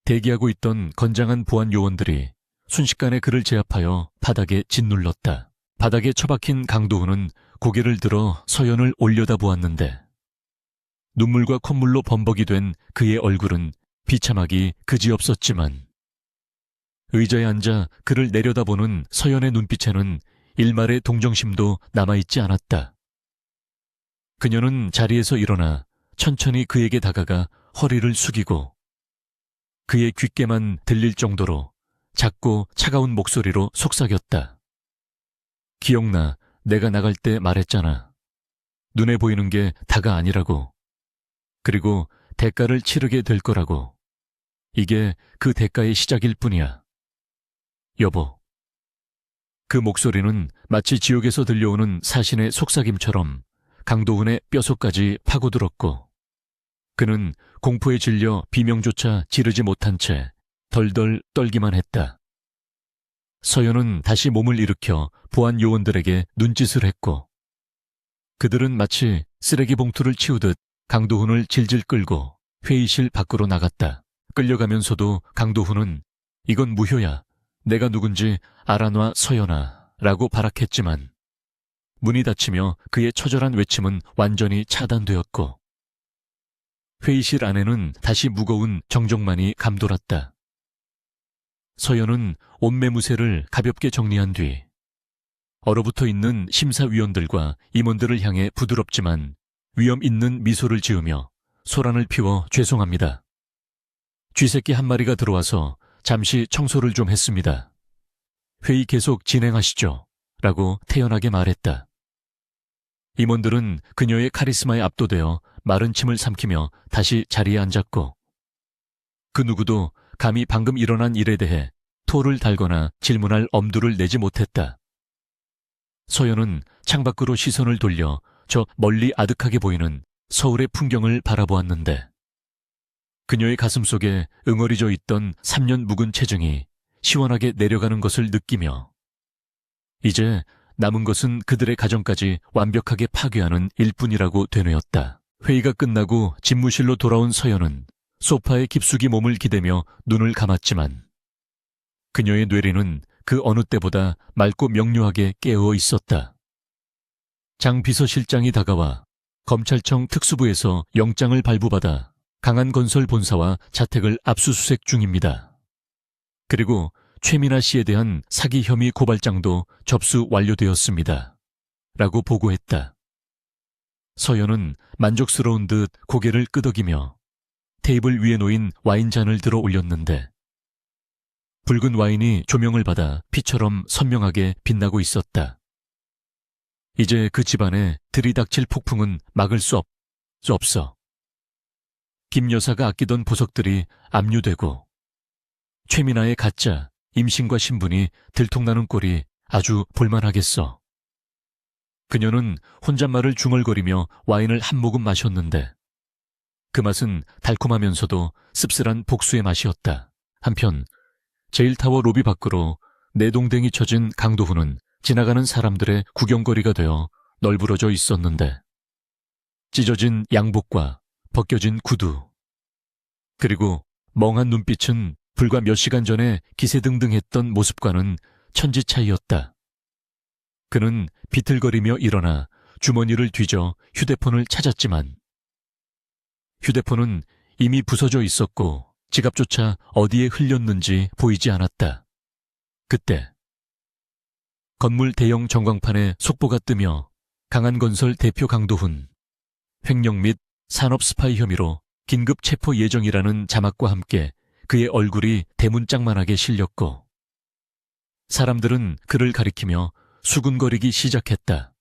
대기하고 있던 건장한 보안 요원들이 순식간에 그를 제압하여 바닥에 짓눌렀다. 바닥에 처박힌 강도훈은 고개를 들어 서연을 올려다보았는데 눈물과 콧물로 범벅이 된 그의 얼굴은 비참하기 그지없었지만 의자에 앉아 그를 내려다보는 서연의 눈빛에는 일말의 동정심도 남아있지 않았다. 그녀는 자리에서 일어나 천천히 그에게 다가가 허리를 숙이고 그의 귓게만 들릴 정도로 작고 차가운 목소리로 속삭였다. 기억나, 내가 나갈 때 말했잖아. 눈에 보이는 게 다가 아니라고. 그리고 대가를 치르게 될 거라고. 이게 그 대가의 시작일 뿐이야. 여보. 그 목소리는 마치 지옥에서 들려오는 사신의 속삭임처럼 강도훈의 뼛속까지 파고들었고 그는 공포에 질려 비명조차 지르지 못한 채 덜덜 떨기만 했다. 서연은 다시 몸을 일으켜 보안 요원들에게 눈짓을 했고 그들은 마치 쓰레기 봉투를 치우듯 강도훈을 질질 끌고 회의실 밖으로 나갔다. 끌려가면서도 강도훈은 이건 무효야. 내가 누군지 알아놔 서연아 라고 발악했지만 문이 닫히며 그의 처절한 외침은 완전히 차단되었고 회의실 안에는 다시 무거운 정적만이 감돌았다. 서연은 옷매무새를 가볍게 정리한 뒤 얼어붙어 있는 심사위원들과 임원들을 향해 부드럽지만 위험 있는 미소를 지으며 소란을 피워 죄송합니다. 쥐새끼 한 마리가 들어와서 잠시 청소를 좀 했습니다. 회의 계속 진행하시죠. 라고 태연하게 말했다. 임원들은 그녀의 카리스마에 압도되어 마른 침을 삼키며 다시 자리에 앉았고 그 누구도 감히 방금 일어난 일에 대해 토를 달거나 질문할 엄두를 내지 못했다. 서연은 창밖으로 시선을 돌려 저 멀리 아득하게 보이는 서울의 풍경을 바라보았는데 그녀의 가슴속에 응어리져 있던 3년 묵은 체증이 시원하게 내려가는 것을 느끼며 이제 남은 것은 그들의 가정까지 완벽하게 파괴하는 일뿐이라고 되뇌었다. 회의가 끝나고 집무실로 돌아온 서연은 소파에 깊숙이 몸을 기대며 눈을 감았지만 그녀의 뇌리는 그 어느 때보다 맑고 명료하게 깨어 있었다. 장 비서실장이 다가와 검찰청 특수부에서 영장을 발부받아 강한건설 본사와 자택을 압수수색 중입니다. 그리고 최민아 씨에 대한 사기 혐의 고발장도 접수 완료되었습니다. 라고 보고했다. 서연은 만족스러운 듯 고개를 끄덕이며 테이블 위에 놓인 와인잔을 들어 올렸는데 붉은 와인이 조명을 받아 피처럼 선명하게 빛나고 있었다. 이제 그 집안에 들이닥칠 폭풍은 막을 수 없어. 김 여사가 아끼던 보석들이 압류되고 최민아의 가짜 임신과 신분이 들통나는 꼴이 아주 볼만하겠어. 그녀는 혼잣말을 중얼거리며 와인을 한 모금 마셨는데 그 맛은 달콤하면서도 씁쓸한 복수의 맛이었다. 한편 제일타워 로비 밖으로 내동댕이 쳐진 강도훈은 지나가는 사람들의 구경거리가 되어 널브러져 있었는데 찢어진 양복과 벗겨진 구두 그리고 멍한 눈빛은 불과 몇 시간 전에 기세등등했던 모습과는 천지 차이였다. 그는 비틀거리며 일어나 주머니를 뒤져 휴대폰을 찾았지만 휴대폰은 이미 부서져 있었고 지갑조차 어디에 흘렸는지 보이지 않았다. 그때 건물 대형 전광판에 속보가 뜨며 강한건설 대표 강도훈 횡령 및 산업 스파이 혐의로 긴급 체포 예정이라는 자막과 함께 그의 얼굴이 대문짝만하게 실렸고 사람들은 그를 가리키며 수군거리기 시작했다.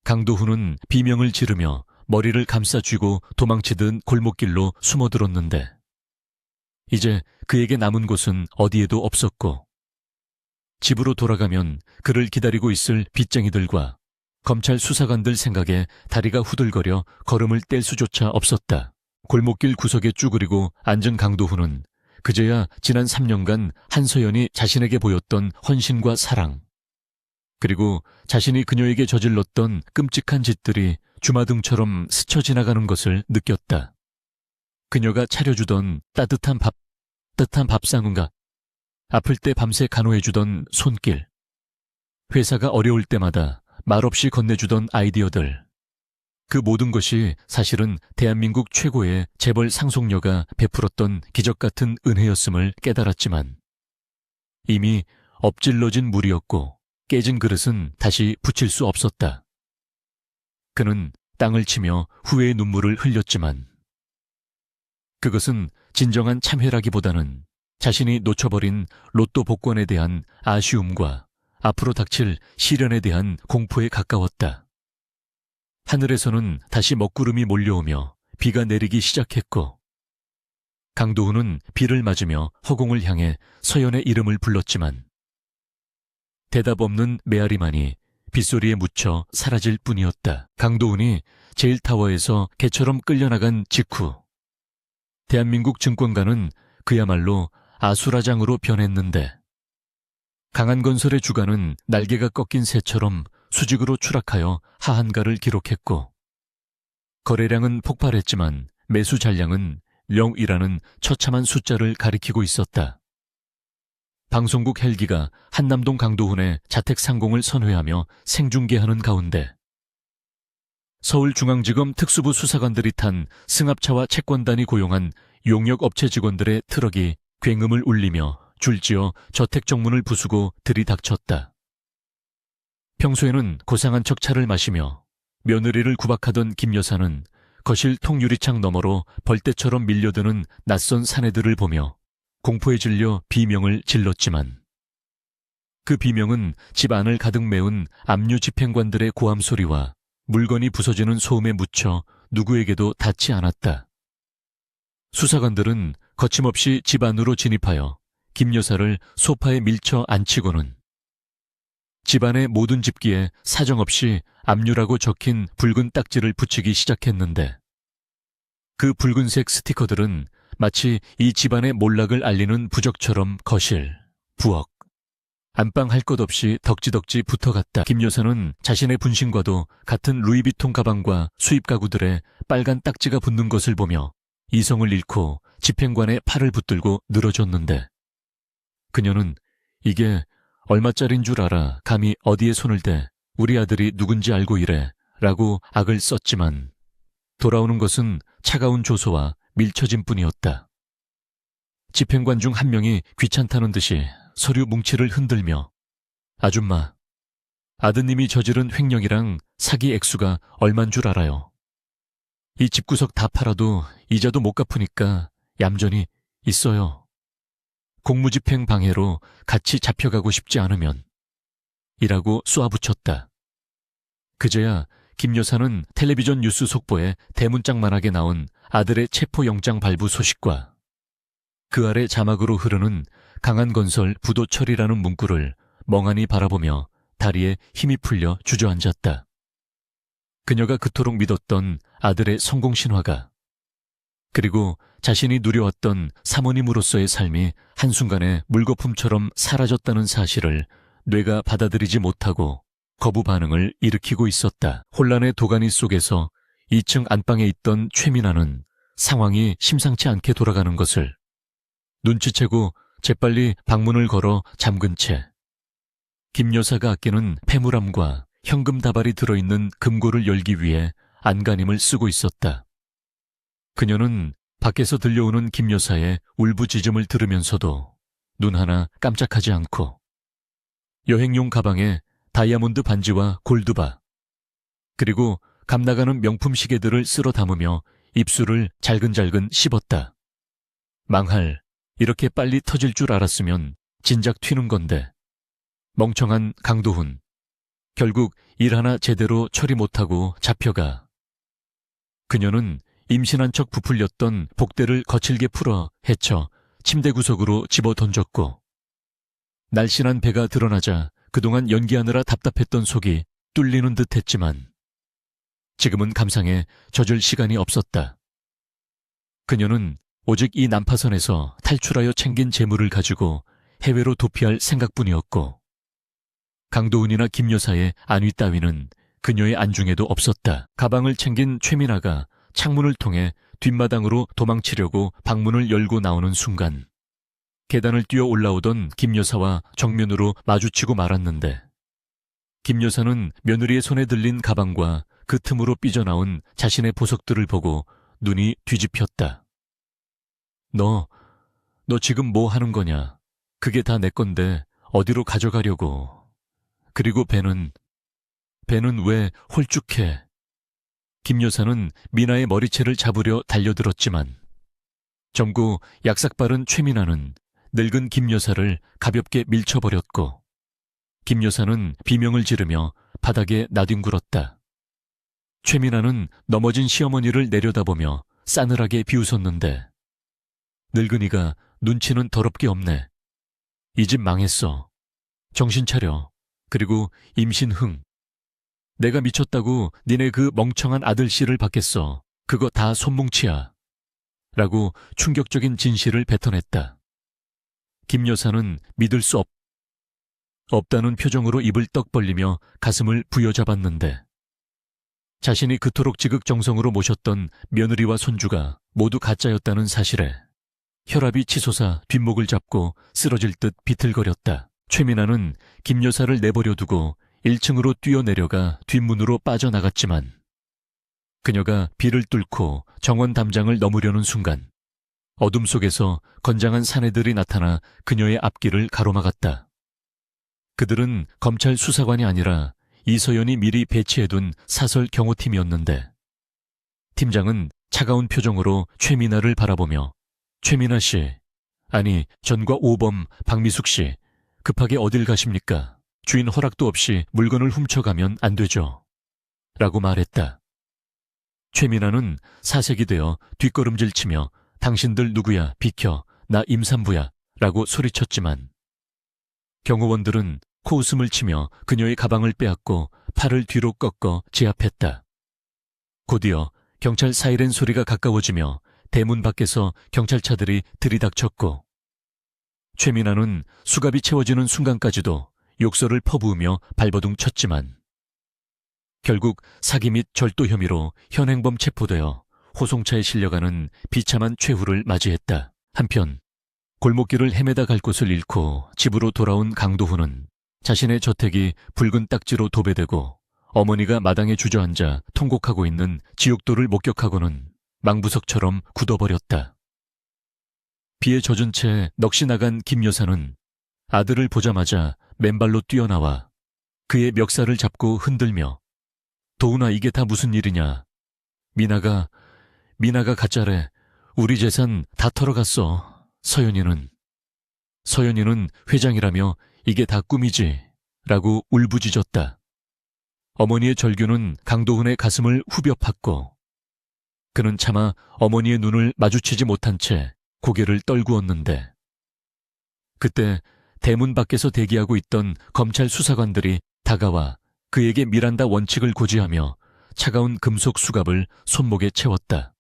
강도훈은 비명을 지르며 머리를 감싸쥐고 도망치듯 골목길로 숨어들었는데 이제 그에게 남은 곳은 어디에도 없었고 집으로 돌아가면 그를 기다리고 있을 빚쟁이들과 검찰 수사관들 생각에 다리가 후들거려 걸음을 뗄 수조차 없었다. 골목길 구석에 쭈그리고 앉은 강도훈은 그제야 지난 3년간 한서연이 자신에게 보였던 헌신과 사랑 그리고 자신이 그녀에게 저질렀던 끔찍한 짓들이 주마등처럼 스쳐 지나가는 것을 느꼈다. 그녀가 차려주던 따뜻한 밥상은가 아플 때 밤새 간호해주던 손길 회사가 어려울 때마다 말없이 건네주던 아이디어들 그 모든 것이 사실은 대한민국 최고의 재벌 상속녀가 베풀었던 기적같은 은혜였음을 깨달았지만 이미 엎질러진 물이었고 깨진 그릇은 다시 붙일 수 없었다. 그는 땅을 치며 후회의 눈물을 흘렸지만 그것은 진정한 참회라기보다는 자신이 놓쳐버린 로또 복권에 대한 아쉬움과 앞으로 닥칠 시련에 대한 공포에 가까웠다. 하늘에서는 다시 먹구름이 몰려오며 비가 내리기 시작했고 강도훈은 비를 맞으며 허공을 향해 서연의 이름을 불렀지만 대답 없는 메아리만이 빗소리에 묻혀 사라질 뿐이었다. 강도훈이 제일타워에서 개처럼 끌려나간 직후 대한민국 증권가는 그야말로 아수라장으로 변했는데 강한건설의 주가는 날개가 꺾인 새처럼 수직으로 추락하여 하한가를 기록했고 거래량은 폭발했지만 매수 잔량은 0이라는 처참한 숫자를 가리키고 있었다. 방송국 헬기가 한남동 강도훈의 자택 상공을 선회하며 생중계하는 가운데 서울중앙지검 특수부 수사관들이 탄 승합차와 채권단이 고용한 용역업체 직원들의 트럭이 굉음을 울리며 줄지어 저택 정문을 부수고 들이닥쳤다. 평소에는 고상한 척 차를 마시며 며느리를 구박하던 김 여사는 거실 통유리창 너머로 벌떼처럼 밀려드는 낯선 사내들을 보며 공포에 질려 비명을 질렀지만 그 비명은 집 안을 가득 메운 압류 집행관들의 고함 소리와 물건이 부서지는 소음에 묻혀 누구에게도 닿지 않았다. 수사관들은 거침없이 집 안으로 진입하여 김 여사를 소파에 밀쳐 앉히고는 집안의 모든 집기에 사정없이 압류라고 적힌 붉은 딱지를 붙이기 시작했는데 그 붉은색 스티커들은 마치 이 집안의 몰락을 알리는 부적처럼 거실, 부엌, 안방 할 것 없이 덕지덕지 붙어갔다. 김 여사는 자신의 분신과도 같은 루이비통 가방과 수입 가구들의 빨간 딱지가 붙는 것을 보며 이성을 잃고 집행관의 팔을 붙들고 늘어졌는데 그녀는 이게 얼마짜린 줄 알아 감히 어디에 손을 대 우리 아들이 누군지 알고 이래 라고 악을 썼지만 돌아오는 것은 차가운 조소와 밀쳐진 뿐이었다. 집행관 중 한 명이 귀찮다는 듯이 서류 뭉치를 흔들며 아줌마, 아드님이 저지른 횡령이랑 사기 액수가 얼만 줄 알아요. 이 집구석 다 팔아도 이자도 못 갚으니까 얌전히 있어요. 공무집행 방해로 같이 잡혀가고 싶지 않으면 이라고 쏘아붙였다. 그제야 김 여사는 텔레비전 뉴스 속보에 대문짝만하게 나온 아들의 체포영장 발부 소식과 그 아래 자막으로 흐르는 강한건설 부도 처리라는 문구를 멍하니 바라보며 다리에 힘이 풀려 주저앉았다. 그녀가 그토록 믿었던 아들의 성공 신화가 그리고 자신이 누려왔던 사모님으로서의 삶이 한순간에 물거품처럼 사라졌다는 사실을 뇌가 받아들이지 못하고 거부 반응을 일으키고 있었다. 혼란의 도가니 속에서 2층 안방에 있던 최민아는 상황이 심상치 않게 돌아가는 것을 눈치채고 재빨리 방문을 걸어 잠근 채 김 여사가 아끼는 폐물함과 현금 다발이 들어있는 금고를 열기 위해 안간힘을 쓰고 있었다. 그녀는 밖에서 들려오는 김 여사의 울부짖음을 들으면서도 눈 하나 깜짝하지 않고 여행용 가방에 다이아몬드 반지와 골드바 그리고 감나가는 명품 시계들을 쓸어 담으며 입술을 잘근잘근 씹었다. 망할, 이렇게 빨리 터질 줄 알았으면 진작 튀는 건데. 멍청한 강도훈. 결국 일 하나 제대로 처리 못하고 잡혀가. 그녀는 임신한 척 부풀렸던 복대를 거칠게 풀어 헤쳐 침대 구석으로 집어 던졌고 날씬한 배가 드러나자 그동안 연기하느라 답답했던 속이 뚫리는 듯 했지만 지금은 감상에 젖을 시간이 없었다. 그녀는 오직 이 난파선에서 탈출하여 챙긴 재물을 가지고 해외로 도피할 생각뿐이었고 강도훈이나 김 여사의 안위 따위는 그녀의 안중에도 없었다. 가방을 챙긴 최민아가 창문을 통해 뒷마당으로 도망치려고 방문을 열고 나오는 순간 계단을 뛰어 올라오던 김 여사와 정면으로 마주치고 말았는데 김 여사는 며느리의 손에 들린 가방과 그 틈으로 삐져나온 자신의 보석들을 보고 눈이 뒤집혔다. 너 지금 뭐 하는 거냐? 그게 다 내 건데 어디로 가져가려고. 그리고 배는 왜 홀쭉해? 김 여사는 미나의 머리채를 잡으려 달려들었지만 젊고 약삭빠른 최민아는 늙은 김 여사를 가볍게 밀쳐버렸고 김 여사는 비명을 지르며 바닥에 나뒹굴었다. 최민아는 넘어진 시어머니를 내려다보며 싸늘하게 비웃었는데 늙은이가 눈치는 더럽게 없네. 이 집 망했어. 정신 차려. 그리고 임신흥. 내가 미쳤다고 니네 그 멍청한 아들씨를 받겠어. 그거 다 손뭉치야. 라고 충격적인 진실을 뱉어냈다. 김 여사는 믿을 수 없다는 표정으로 입을 떡 벌리며 가슴을 부여잡았는데 자신이 그토록 지극정성으로 모셨던 며느리와 손주가 모두 가짜였다는 사실에 혈압이 치솟아 뒷목을 잡고 쓰러질 듯 비틀거렸다. 최민아는 김 여사를 내버려 두고 1층으로 뛰어내려가 뒷문으로 빠져나갔지만 그녀가 비를 뚫고 정원 담장을 넘으려는 순간 어둠 속에서 건장한 사내들이 나타나 그녀의 앞길을 가로막았다. 그들은 검찰 수사관이 아니라 이서연이 미리 배치해둔 사설 경호팀이었는데 팀장은 차가운 표정으로 최민아를 바라보며 최민아 씨, 아니 전과 5범 박미숙 씨, 급하게 어딜 가십니까? 주인 허락도 없이 물건을 훔쳐가면 안 되죠. 라고 말했다. 최민아는 사색이 되어 뒷걸음질치며 당신들 누구야 비켜 나 임산부야 라고 소리쳤지만 경호원들은 코웃음을 치며 그녀의 가방을 빼앗고 팔을 뒤로 꺾어 제압했다. 곧이어 경찰 사이렌 소리가 가까워지며 대문 밖에서 경찰차들이 들이닥쳤고 최민아는 수갑이 채워지는 순간까지도 욕설을 퍼부으며 발버둥 쳤지만 결국 사기 및 절도 혐의로 현행범 체포되어 호송차에 실려가는 비참한 최후를 맞이했다. 한편 골목길을 헤매다 갈 곳을 잃고 집으로 돌아온 강도훈은 자신의 저택이 붉은 딱지로 도배되고 어머니가 마당에 주저앉아 통곡하고 있는 지옥도를 목격하고는 망부석처럼 굳어버렸다. 비에 젖은 채 넋이 나간 김 여사는 아들을 보자마자 맨발로 뛰어나와 그의 멱살을 잡고 흔들며 도훈아 이게 다 무슨 일이냐. 미나가 가짜래. 우리 재산 다 털어갔어. 서연이는 회장이라며 이게 다 꿈이지. 라고 울부짖었다. 어머니의 절규는 강도훈의 가슴을 후벼 팠고 그는 차마 어머니의 눈을 마주치지 못한 채 고개를 떨구었는데 그때 대문 밖에서 대기하고 있던 검찰 수사관들이 다가와 그에게 미란다 원칙을 고지하며 차가운 금속 수갑을 손목에 채웠다.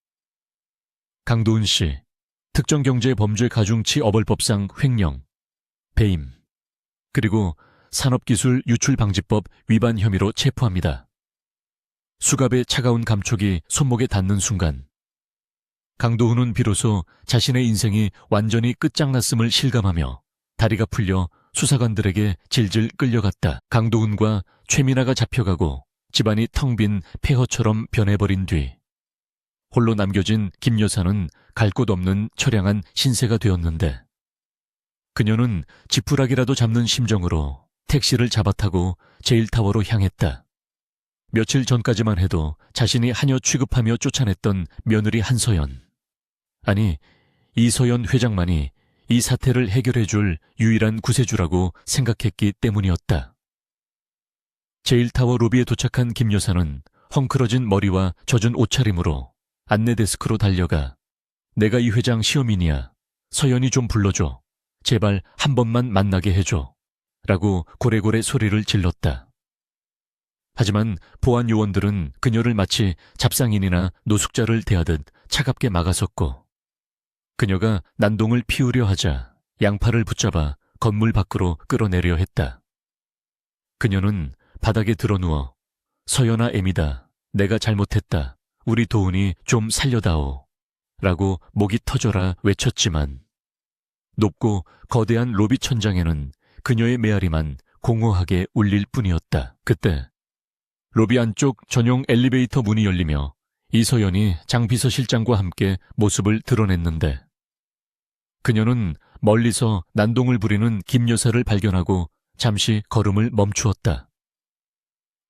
강도훈 씨, 특정경제범죄 가중치 어벌법상 횡령, 배임, 그리고 산업기술 유출방지법 위반 혐의로 체포합니다. 수갑의 차가운 감촉이 손목에 닿는 순간 강도훈은 비로소 자신의 인생이 완전히 끝장났음을 실감하며 다리가 풀려 수사관들에게 질질 끌려갔다. 강도훈과 최민아가 잡혀가고 집안이 텅 빈 폐허처럼 변해버린 뒤 홀로 남겨진 김 여사는 갈 곳 없는 처량한 신세가 되었는데 그녀는 지푸라기라도 잡는 심정으로 택시를 잡아타고 제일타워로 향했다. 며칠 전까지만 해도 자신이 하녀 취급하며 쫓아냈던 며느리 한서연, 아니 이서연 회장만이 이 사태를 해결해줄 유일한 구세주라고 생각했기 때문이었다. 제일타워 로비에 도착한 김 여사는 헝클어진 머리와 젖은 옷차림으로 안내 데스크로 달려가 내가 이 회장 시어민이야. 서연이 좀 불러줘. 제발 한 번만 만나게 해줘. 라고 고래고래 소리를 질렀다. 하지만 보안 요원들은 그녀를 마치 잡상인이나 노숙자를 대하듯 차갑게 막아섰고 그녀가 난동을 피우려 하자 양팔을 붙잡아 건물 밖으로 끌어내려 했다. 그녀는 바닥에 드러누워 서연아 애미다. 내가 잘못했다. 우리 도훈이 좀 살려다오. 라고 목이 터져라 외쳤지만 높고 거대한 로비 천장에는 그녀의 메아리만 공허하게 울릴 뿐이었다. 그때 로비 안쪽 전용 엘리베이터 문이 열리며 이서연이 장 비서실장과 함께 모습을 드러냈는데 그녀는 멀리서 난동을 부리는 김 여사를 발견하고 잠시 걸음을 멈추었다.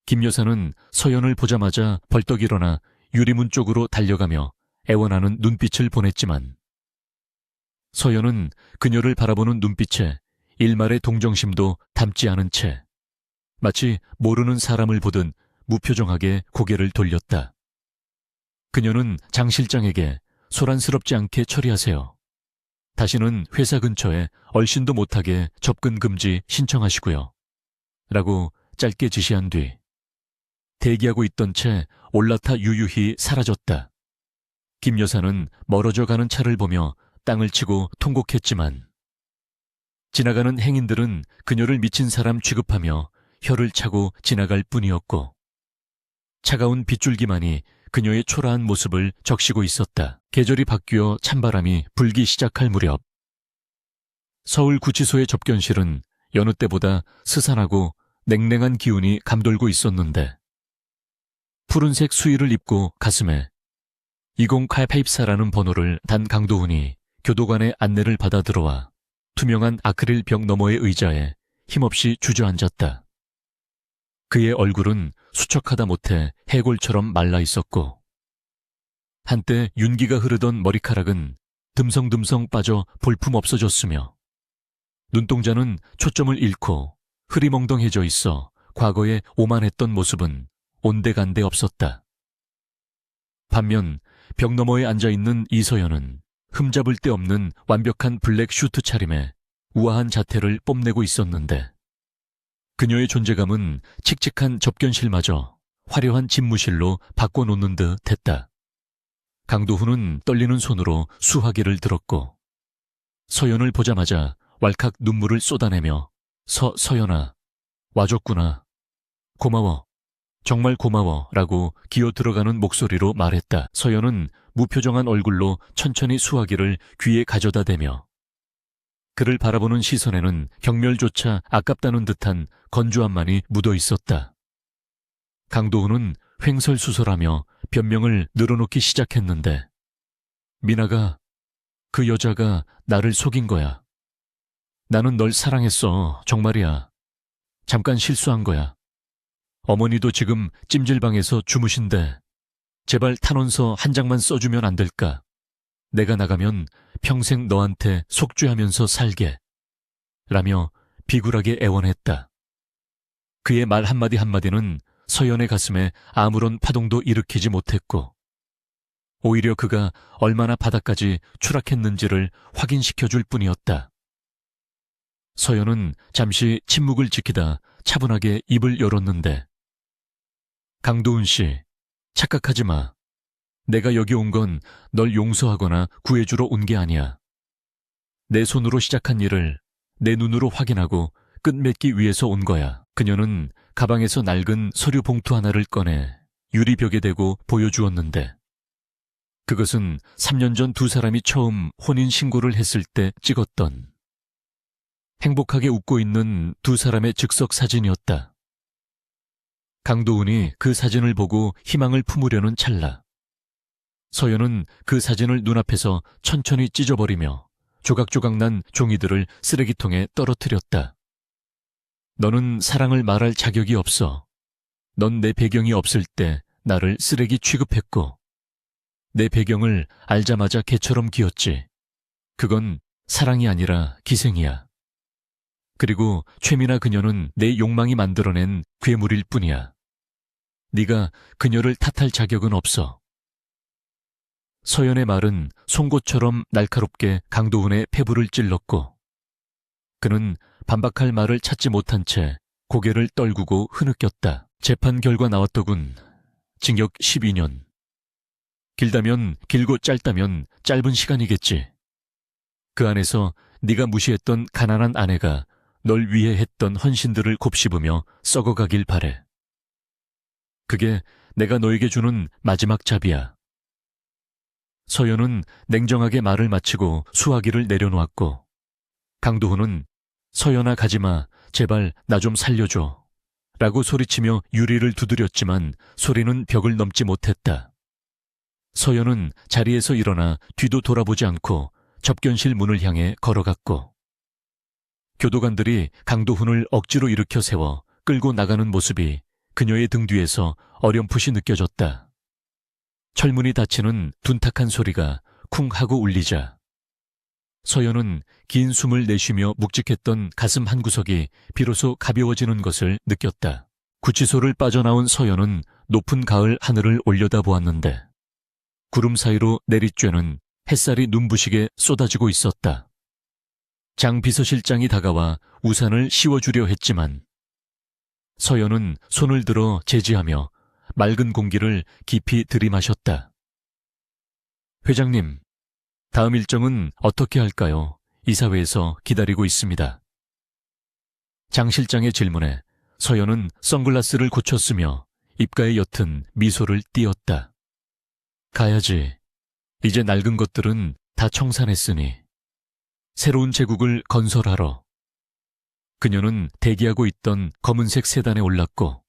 김 여사는 서연을 보자마자 벌떡 일어나 유리문 쪽으로 달려가며 애원하는 눈빛을 보냈지만 서연은 그녀를 바라보는 눈빛에 일말의 동정심도 담지 않은 채 마치 모르는 사람을 보듯 무표정하게 고개를 돌렸다. 그녀는 장 실장에게 소란스럽지 않게 처리하세요. 다시는 회사 근처에 얼씬도 못하게 접근 금지 신청하시고요. 라고 짧게 지시한 뒤 대기하고 있던 채 올라타 유유히 사라졌다. 김 여사는 멀어져 가는 차를 보며 땅을 치고 통곡했지만 지나가는 행인들은 그녀를 미친 사람 취급하며 혀를 차고 지나갈 뿐이었고 차가운 빗줄기만이 그녀의 초라한 모습을 적시고 있었다. 계절이 바뀌어 찬바람이 불기 시작할 무렵 서울구치소의 접견실은 여느 때보다 스산하고 냉랭한 기운이 감돌고 있었는데 푸른색 수의를 입고 가슴에 20884라는 번호를 단 강도훈이 교도관의 안내를 받아 들어와 투명한 아크릴 벽 너머의 의자에 힘없이 주저앉았다. 그의 얼굴은 수척하다 못해 해골처럼 말라 있었고 한때 윤기가 흐르던 머리카락은 듬성듬성 빠져 볼품 없어졌으며 눈동자는 초점을 잃고 흐리멍덩해져 있어 과거에 오만했던 모습은 온데간데 없었다. 반면 벽 너머에 앉아있는 이서연은 흠잡을 데 없는 완벽한 블랙 슈트 차림에 우아한 자태를 뽐내고 있었는데 그녀의 존재감은 칙칙한 접견실마저 화려한 집무실로 바꿔놓는 듯 했다. 강도훈은 떨리는 손으로 수화기를 들었고 서연을 보자마자 왈칵 눈물을 쏟아내며 서연아, 와줬구나. 고마워. 정말 고마워 라고 기어 들어가는 목소리로 말했다. 서연은 무표정한 얼굴로 천천히 수화기를 귀에 가져다 대며 그를 바라보는 시선에는 경멸조차 아깝다는 듯한 건조함만이 묻어 있었다. 강도훈은 횡설수설하며 변명을 늘어놓기 시작했는데 미나가, 그 여자가 나를 속인 거야. 나는 널 사랑했어. 정말이야. 잠깐 실수한 거야. 어머니도 지금 찜질방에서 주무신데 제발 탄원서 한 장만 써주면 안 될까? 내가 나가면 평생 너한테 속죄하면서 살게. 라며 비굴하게 애원했다. 그의 말 한마디 한마디는 서연의 가슴에 아무런 파동도 일으키지 못했고 오히려 그가 얼마나 바닥까지 추락했는지를 확인시켜줄 뿐이었다. 서연은 잠시 침묵을 지키다 차분하게 입을 열었는데 강도훈 씨, 착각하지 마. 내가 여기 온 건 널 용서하거나 구해주러 온 게 아니야. 내 손으로 시작한 일을 내 눈으로 확인하고 끝맺기 위해서 온 거야. 그녀는 가방에서 낡은 서류 봉투 하나를 꺼내 유리벽에 대고 보여주었는데 그것은 3년 전 두 사람이 처음 혼인신고를 했을 때 찍었던 행복하게 웃고 있는 두 사람의 즉석 사진이었다. 강도훈이 그 사진을 보고 희망을 품으려는 찰나 서연은 그 사진을 눈앞에서 천천히 찢어버리며 조각조각 난 종이들을 쓰레기통에 떨어뜨렸다. 너는 사랑을 말할 자격이 없어. 넌 내 배경이 없을 때 나를 쓰레기 취급했고 내 배경을 알자마자 개처럼 기었지. 그건 사랑이 아니라 기생이야. 그리고 최미나 그녀는 내 욕망이 만들어낸 괴물일 뿐이야. 네가 그녀를 탓할 자격은 없어. 서연의 말은 송곳처럼 날카롭게 강도훈의 폐부를 찔렀고 그는 반박할 말을 찾지 못한 채 고개를 떨구고 흐느꼈다. 재판 결과 나왔더군. 징역 12년. 길다면 길고 짧다면 짧은 시간이겠지. 그 안에서 네가 무시했던 가난한 아내가 널 위해 했던 헌신들을 곱씹으며 썩어가길 바래. 그게 내가 너에게 주는 마지막 잡이야. 서연은 냉정하게 말을 마치고 수화기를 내려놓았고 강도훈은 서연아 가지마, 제발 나 좀 살려줘 라고 소리치며 유리를 두드렸지만 소리는 벽을 넘지 못했다. 서연은 자리에서 일어나 뒤도 돌아보지 않고 접견실 문을 향해 걸어갔고 교도관들이 강도훈을 억지로 일으켜 세워 끌고 나가는 모습이 그녀의 등 뒤에서 어렴풋이 느껴졌다. 철문이 닫히는 둔탁한 소리가 쿵 하고 울리자 서연은 긴 숨을 내쉬며 묵직했던 가슴 한구석이 비로소 가벼워지는 것을 느꼈다. 구치소를 빠져나온 서연은 높은 가을 하늘을 올려다보았는데 구름 사이로 내리쬐는 햇살이 눈부시게 쏟아지고 있었다. 장 비서실장이 다가와 우산을 씌워주려 했지만 서연은 손을 들어 제지하며 맑은 공기를 깊이 들이마셨다. 회장님, 다음 일정은 어떻게 할까요? 이사회에서 기다리고 있습니다. 장 실장의 질문에 서연은 선글라스를 고쳤으며 입가에 옅은 미소를 띄었다. 가야지. 이제 낡은 것들은 다 청산했으니. 새로운 제국을 건설하러. 그녀는 대기하고 있던 검은색 세단에 올랐고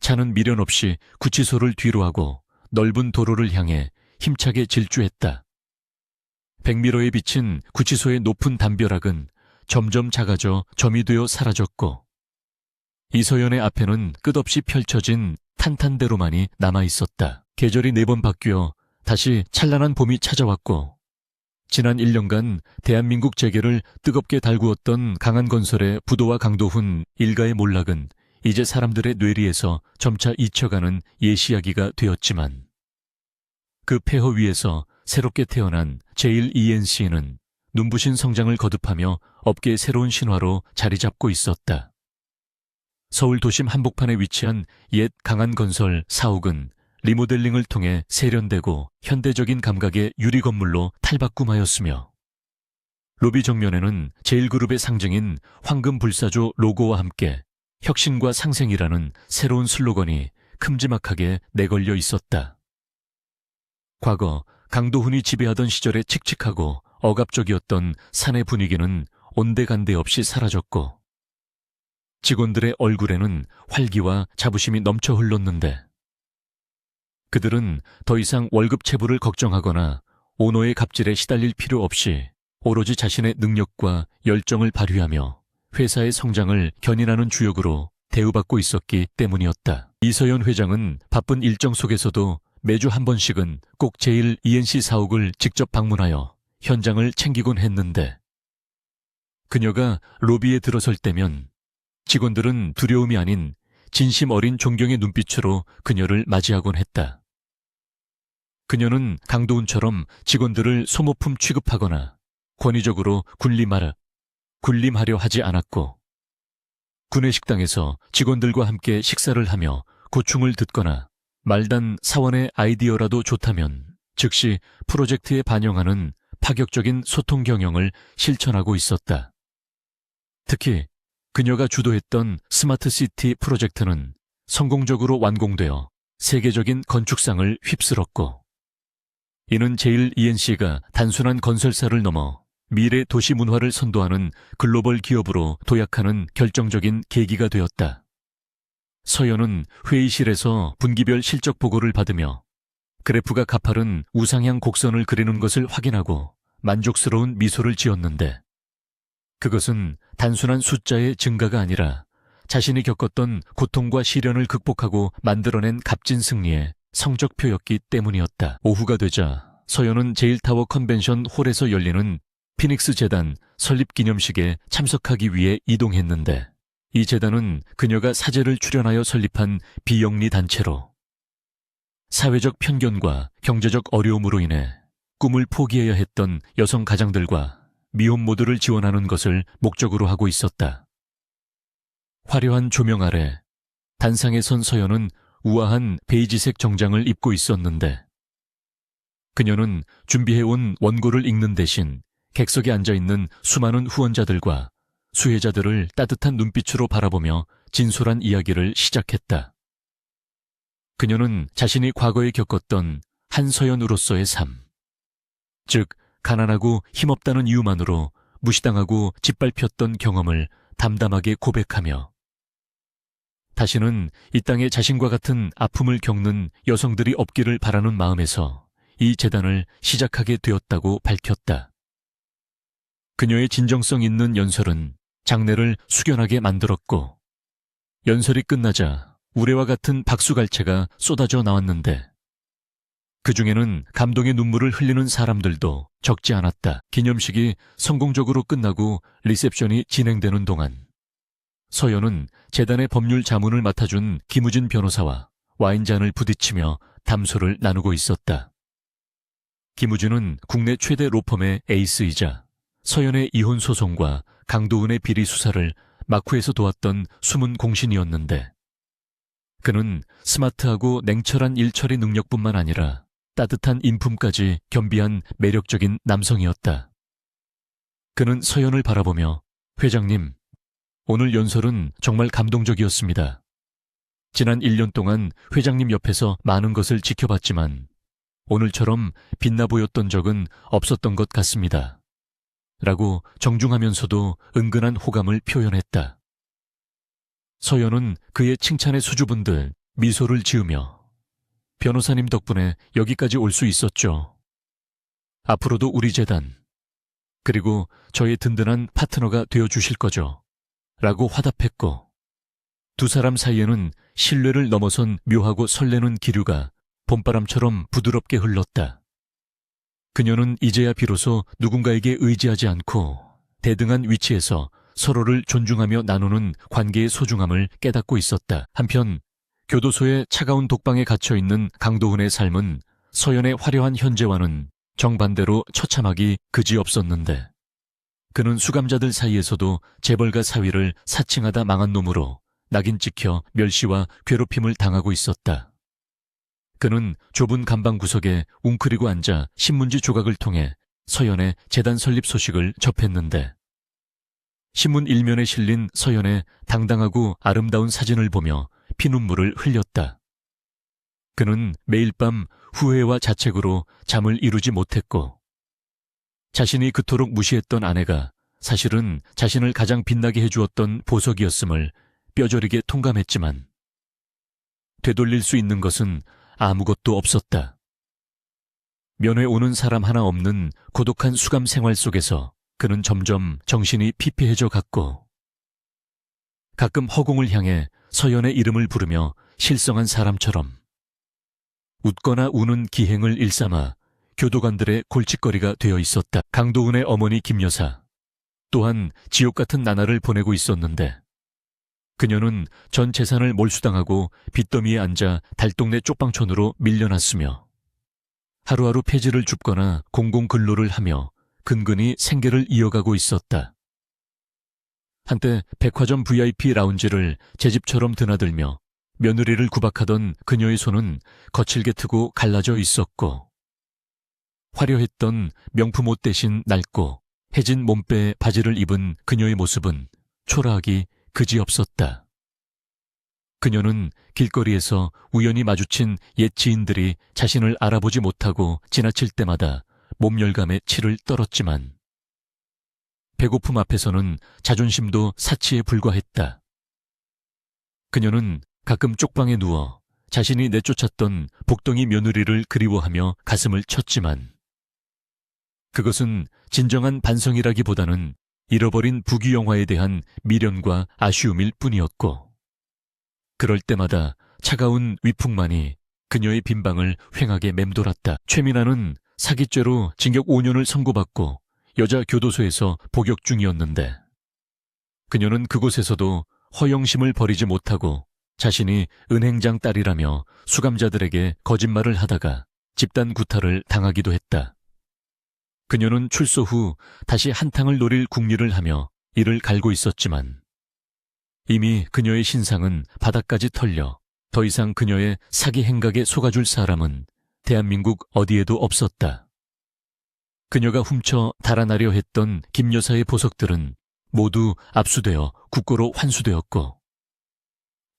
차는 미련 없이 구치소를 뒤로하고 넓은 도로를 향해 힘차게 질주했다. 100미러에 비친 구치소의 높은 담벼락은 점점 작아져 점이 되어 사라졌고 이서연의 앞에는 끝없이 펼쳐진 탄탄대로만이 남아있었다. 계절이 4번 바뀌어 다시 찬란한 봄이 찾아왔고 지난 1년간 대한민국 재계를 뜨겁게 달구었던 강한건설의 부도와 강도훈 일가의 몰락은 이제 사람들의 뇌리에서 점차 잊혀가는 예시이야기가 되었지만 그 폐허 위에서 새롭게 태어난 제1ENC는 눈부신 성장을 거듭하며 업계의 새로운 신화로 자리 잡고 있었다. 서울 도심 한복판에 위치한 옛 강한건설 사옥은 리모델링을 통해 세련되고 현대적인 감각의 유리 건물로 탈바꿈하였으며 로비 정면에는 제1그룹의 상징인 황금불사조 로고와 함께 혁신과 상생이라는 새로운 슬로건이 큼지막하게 내걸려 있었다. 과거 강도훈이 지배하던 시절의 칙칙하고 억압적이었던 사내 분위기는 온데간데 없이 사라졌고 직원들의 얼굴에는 활기와 자부심이 넘쳐 흘렀는데 그들은 더 이상 월급 체불을 걱정하거나 오너의 갑질에 시달릴 필요 없이 오로지 자신의 능력과 열정을 발휘하며 회사의 성장을 견인하는 주역으로 대우받고 있었기 때문이었다. 이서연 회장은 바쁜 일정 속에서도 매주 한 번씩은 꼭 제1ENC 사옥을 직접 방문하여 현장을 챙기곤 했는데 그녀가 로비에 들어설 때면 직원들은 두려움이 아닌 진심 어린 존경의 눈빛으로 그녀를 맞이하곤 했다. 그녀는 강도훈처럼 직원들을 소모품 취급하거나 권위적으로 군림하려 하지 않았고 구내식당에서 직원들과 함께 식사를 하며 고충을 듣거나 말단 사원의 아이디어라도 좋다면 즉시 프로젝트에 반영하는 파격적인 소통 경영을 실천하고 있었다. 특히 그녀가 주도했던 스마트시티 프로젝트는 성공적으로 완공되어 세계적인 건축상을 휩쓸었고 이는 제1ENC가 단순한 건설사를 넘어 미래 도시 문화를 선도하는 글로벌 기업으로 도약하는 결정적인 계기가 되었다. 서연은 회의실에서 분기별 실적 보고를 받으며 그래프가 가파른 우상향 곡선을 그리는 것을 확인하고 만족스러운 미소를 지었는데 그것은 단순한 숫자의 증가가 아니라 자신이 겪었던 고통과 시련을 극복하고 만들어낸 값진 승리의 성적표였기 때문이었다. 오후가 되자 서연은 제1타워 컨벤션 홀에서 열리는 피닉스 재단 설립 기념식에 참석하기 위해 이동했는데 이 재단은 그녀가 사제를 출연하여 설립한 비영리 단체로 사회적 편견과 경제적 어려움으로 인해 꿈을 포기해야 했던 여성 가장들과 미혼 모두를 지원하는 것을 목적으로 하고 있었다. 화려한 조명 아래 단상에 선 서연은 우아한 베이지색 정장을 입고 있었는데 그녀는 준비해온 원고를 읽는 대신 객석에 앉아있는 수많은 후원자들과 수혜자들을 따뜻한 눈빛으로 바라보며 진솔한 이야기를 시작했다. 그녀는 자신이 과거에 겪었던 한서연으로서의 삶, 즉 가난하고 힘없다는 이유만으로 무시당하고 짓밟혔던 경험을 담담하게 고백하며 다시는 이 땅에 자신과 같은 아픔을 겪는 여성들이 없기를 바라는 마음에서 이 재단을 시작하게 되었다고 밝혔다. 그녀의 진정성 있는 연설은 장내를 숙연하게 만들었고 연설이 끝나자 우레와 같은 박수갈채가 쏟아져 나왔는데 그 중에는 감동의 눈물을 흘리는 사람들도 적지 않았다. 기념식이 성공적으로 끝나고 리셉션이 진행되는 동안 서연은 재단의 법률 자문을 맡아준 김우진 변호사와 와인잔을 부딪히며 담소를 나누고 있었다. 김우진은 국내 최대 로펌의 에이스이자 서연의 이혼 소송과 강도훈의 비리 수사를 마쿠에서 도왔던 숨은 공신이었는데 그는 스마트하고 냉철한 일처리 능력뿐만 아니라 따뜻한 인품까지 겸비한 매력적인 남성이었다. 그는 서연을 바라보며 회장님, 오늘 연설은 정말 감동적이었습니다. 지난 1년 동안 회장님 옆에서 많은 것을 지켜봤지만 오늘처럼 빛나 보였던 적은 없었던 것 같습니다. 라고 정중하면서도 은근한 호감을 표현했다. 서연은 그의 칭찬에 수줍은들 미소를 지으며 변호사님 덕분에 여기까지 올 수 있었죠. 앞으로도 우리 재단, 그리고 저의 든든한 파트너가 되어주실 거죠. 라고 화답했고 두 사람 사이에는 신뢰를 넘어선 묘하고 설레는 기류가 봄바람처럼 부드럽게 흘렀다. 그녀는 이제야 비로소 누군가에게 의지하지 않고 대등한 위치에서 서로를 존중하며 나누는 관계의 소중함을 깨닫고 있었다. 한편 교도소의 차가운 독방에 갇혀있는 강도훈의 삶은 서연의 화려한 현재와는 정반대로 처참하기 그지없었는데 그는 수감자들 사이에서도 재벌가 사위를 사칭하다 망한 놈으로 낙인 찍혀 멸시와 괴롭힘을 당하고 있었다. 그는 좁은 감방 구석에 웅크리고 앉아 신문지 조각을 통해 서연의 재단 설립 소식을 접했는데 신문 일면에 실린 서연의 당당하고 아름다운 사진을 보며 피눈물을 흘렸다. 그는 매일 밤 후회와 자책으로 잠을 이루지 못했고 자신이 그토록 무시했던 아내가 사실은 자신을 가장 빛나게 해주었던 보석이었음을 뼈저리게 통감했지만 되돌릴 수 있는 것은 아무것도 없었다. 면회 오는 사람 하나 없는 고독한 수감 생활 속에서 그는 점점 정신이 피폐해져 갔고 가끔 허공을 향해 서연의 이름을 부르며 실성한 사람처럼 웃거나 우는 기행을 일삼아 교도관들의 골칫거리가 되어 있었다. 강도훈의 어머니 김여사 또한 지옥 같은 나날을 보내고 있었는데 그녀는 전 재산을 몰수당하고 빚더미에 앉아 달동네 쪽방촌으로 밀려났으며 하루하루 폐지를 줍거나 공공근로를 하며 근근히 생계를 이어가고 있었다. 한때 백화점 VIP 라운지를 제 집처럼 드나들며 며느리를 구박하던 그녀의 손은 거칠게 트고 갈라져 있었고 화려했던 명품 옷 대신 낡고 해진 몸빼 바지를 입은 그녀의 모습은 초라하기 그지없었다. 그녀는 길거리에서 우연히 마주친 옛 지인들이 자신을 알아보지 못하고 지나칠 때마다 몸열감에 치를 떨었지만 배고픔 앞에서는 자존심도 사치에 불과했다. 그녀는 가끔 쪽방에 누워 자신이 내쫓았던 복덩이 며느리를 그리워하며 가슴을 쳤지만 그것은 진정한 반성이라기보다는 잃어버린 부귀영화에 대한 미련과 아쉬움일 뿐이었고 그럴 때마다 차가운 위풍만이 그녀의 빈방을 휑하게 맴돌았다. 최민아는 사기죄로 징역 5년을 선고받고 여자 교도소에서 복역 중이었는데 그녀는 그곳에서도 허영심을 버리지 못하고 자신이 은행장 딸이라며 수감자들에게 거짓말을 하다가 집단 구타를 당하기도 했다. 그녀는 출소 후 다시 한탕을 노릴 궁리를 하며 이를 갈고 있었지만 이미 그녀의 신상은 바닥까지 털려 더 이상 그녀의 사기 행각에 속아줄 사람은 대한민국 어디에도 없었다. 그녀가 훔쳐 달아나려 했던 김 여사의 보석들은 모두 압수되어 국고로 환수되었고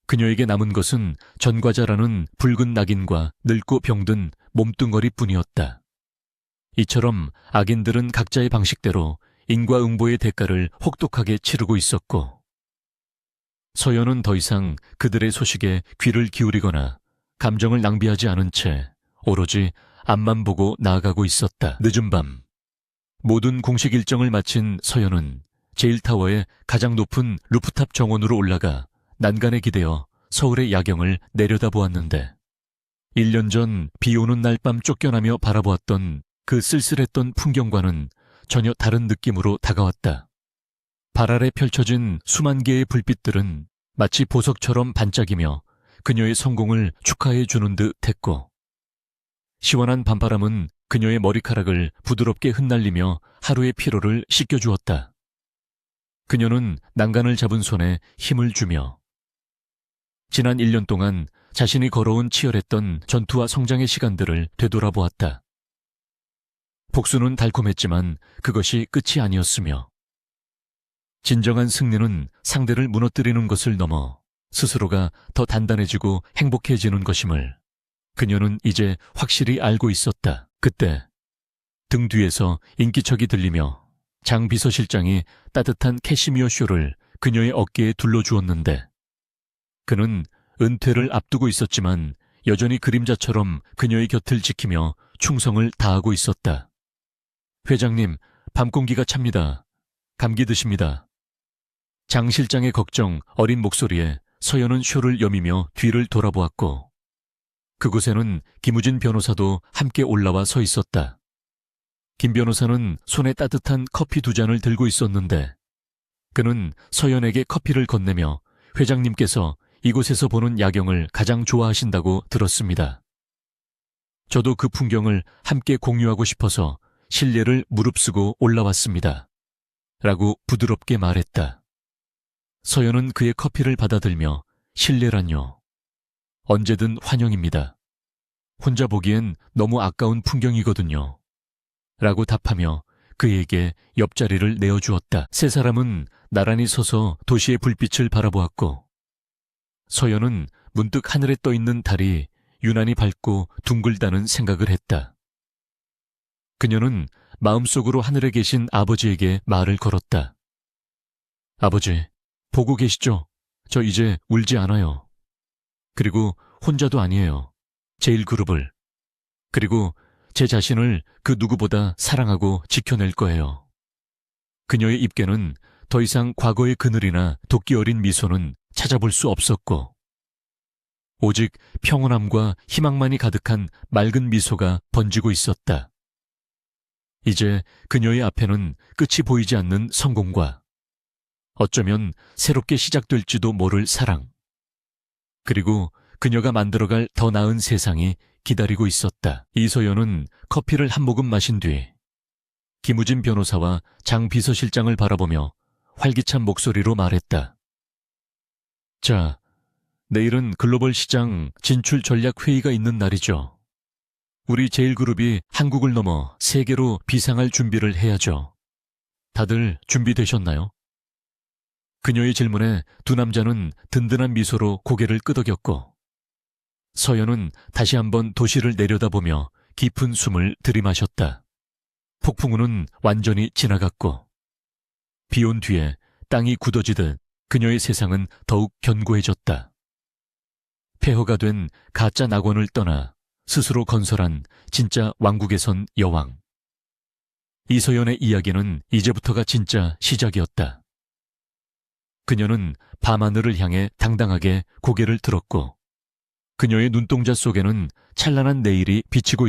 그녀에게 남은 것은 전과자라는 붉은 낙인과 늙고 병든 몸뚱어리뿐이었다. 이처럼 악인들은 각자의 방식대로 인과응보의 대가를 혹독하게 치르고 있었고 서연은 더 이상 그들의 소식에 귀를 기울이거나 감정을 낭비하지 않은 채 오로지 앞만 보고 나아가고 있었다. 늦은 밤 모든 공식 일정을 마친 서연은 제일타워의 가장 높은 루프탑 정원으로 올라가 난간에 기대어 서울의 야경을 내려다보았는데 1년 전 비 오는 날 밤 쫓겨나며 바라보았던 그 쓸쓸했던 풍경과는 전혀 다른 느낌으로 다가왔다. 발 아래 펼쳐진 수만 개의 불빛들은 마치 보석처럼 반짝이며 그녀의 성공을 축하해 주는 듯 했고 시원한 밤바람은 그녀의 머리카락을 부드럽게 흩날리며 하루의 피로를 씻겨주었다. 그녀는 난간을 잡은 손에 힘을 주며 지난 1년 동안 자신이 걸어온 치열했던 전투와 성장의 시간들을 되돌아보았다. 복수는 달콤했지만 그것이 끝이 아니었으며 진정한 승리는 상대를 무너뜨리는 것을 넘어 스스로가 더 단단해지고 행복해지는 것임을 그녀는 이제 확실히 알고 있었다. 그때 등 뒤에서 인기척이 들리며 장 비서실장이 따뜻한 캐시미어 쇼를 그녀의 어깨에 둘러주었는데 그는 은퇴를 앞두고 있었지만 여전히 그림자처럼 그녀의 곁을 지키며 충성을 다하고 있었다. 회장님, 밤 공기가 찹니다. 감기 드십니다. 장 실장의 걱정 어린 목소리에 서연은 쇼를 여미며 뒤를 돌아보았고 그곳에는 김우진 변호사도 함께 올라와 서 있었다. 김 변호사는 손에 따뜻한 커피 2잔을 들고 있었는데 그는 서연에게 커피를 건네며 회장님께서 이곳에서 보는 야경을 가장 좋아하신다고 들었습니다. 저도 그 풍경을 함께 공유하고 싶어서 실례를 무릅쓰고 올라왔습니다. 라고 부드럽게 말했다. 서연은 그의 커피를 받아들며 실례란요. 언제든 환영입니다. 혼자 보기엔 너무 아까운 풍경이거든요. 라고 답하며 그에게 옆자리를 내어주었다. 세 사람은 나란히 서서 도시의 불빛을 바라보았고 서연은 문득 하늘에 떠있는 달이 유난히 밝고 둥글다는 생각을 했다. 그녀는 마음속으로 하늘에 계신 아버지에게 말을 걸었다. 아버지, 보고 계시죠? 저 이제 울지 않아요. 그리고 혼자도 아니에요. 제1그룹을. 그리고 제 자신을 그 누구보다 사랑하고 지켜낼 거예요. 그녀의 입계는 더 이상 과거의 그늘이나 도끼 어린 미소는 찾아볼 수 없었고 오직 평온함과 희망만이 가득한 맑은 미소가 번지고 있었다. 이제 그녀의 앞에는 끝이 보이지 않는 성공과 어쩌면 새롭게 시작될지도 모를 사랑 그리고 그녀가 만들어갈 더 나은 세상이 기다리고 있었다. 이서연은 커피를 한 모금 마신 뒤 김우진 변호사와 장 비서실장을 바라보며 활기찬 목소리로 말했다. 자, 내일은 글로벌 시장 진출 전략 회의가 있는 날이죠. 우리 제1그룹이 한국을 넘어 세계로 비상할 준비를 해야죠. 다들 준비되셨나요? 그녀의 질문에 두 남자는 든든한 미소로 고개를 끄덕였고 서연은 다시 한번 도시를 내려다보며 깊은 숨을 들이마셨다. 폭풍우는 완전히 지나갔고 비 온 뒤에 땅이 굳어지듯 그녀의 세상은 더욱 견고해졌다. 폐허가 된 가짜 낙원을 떠나 스스로 건설한 진짜 왕국에 선 여왕. 이서연의 이야기는 이제부터가 진짜 시작이었다. 그녀는 밤하늘을 향해 당당하게 고개를 들었고 그녀의 눈동자 속에는 찬란한 내일이 비치고 있었다.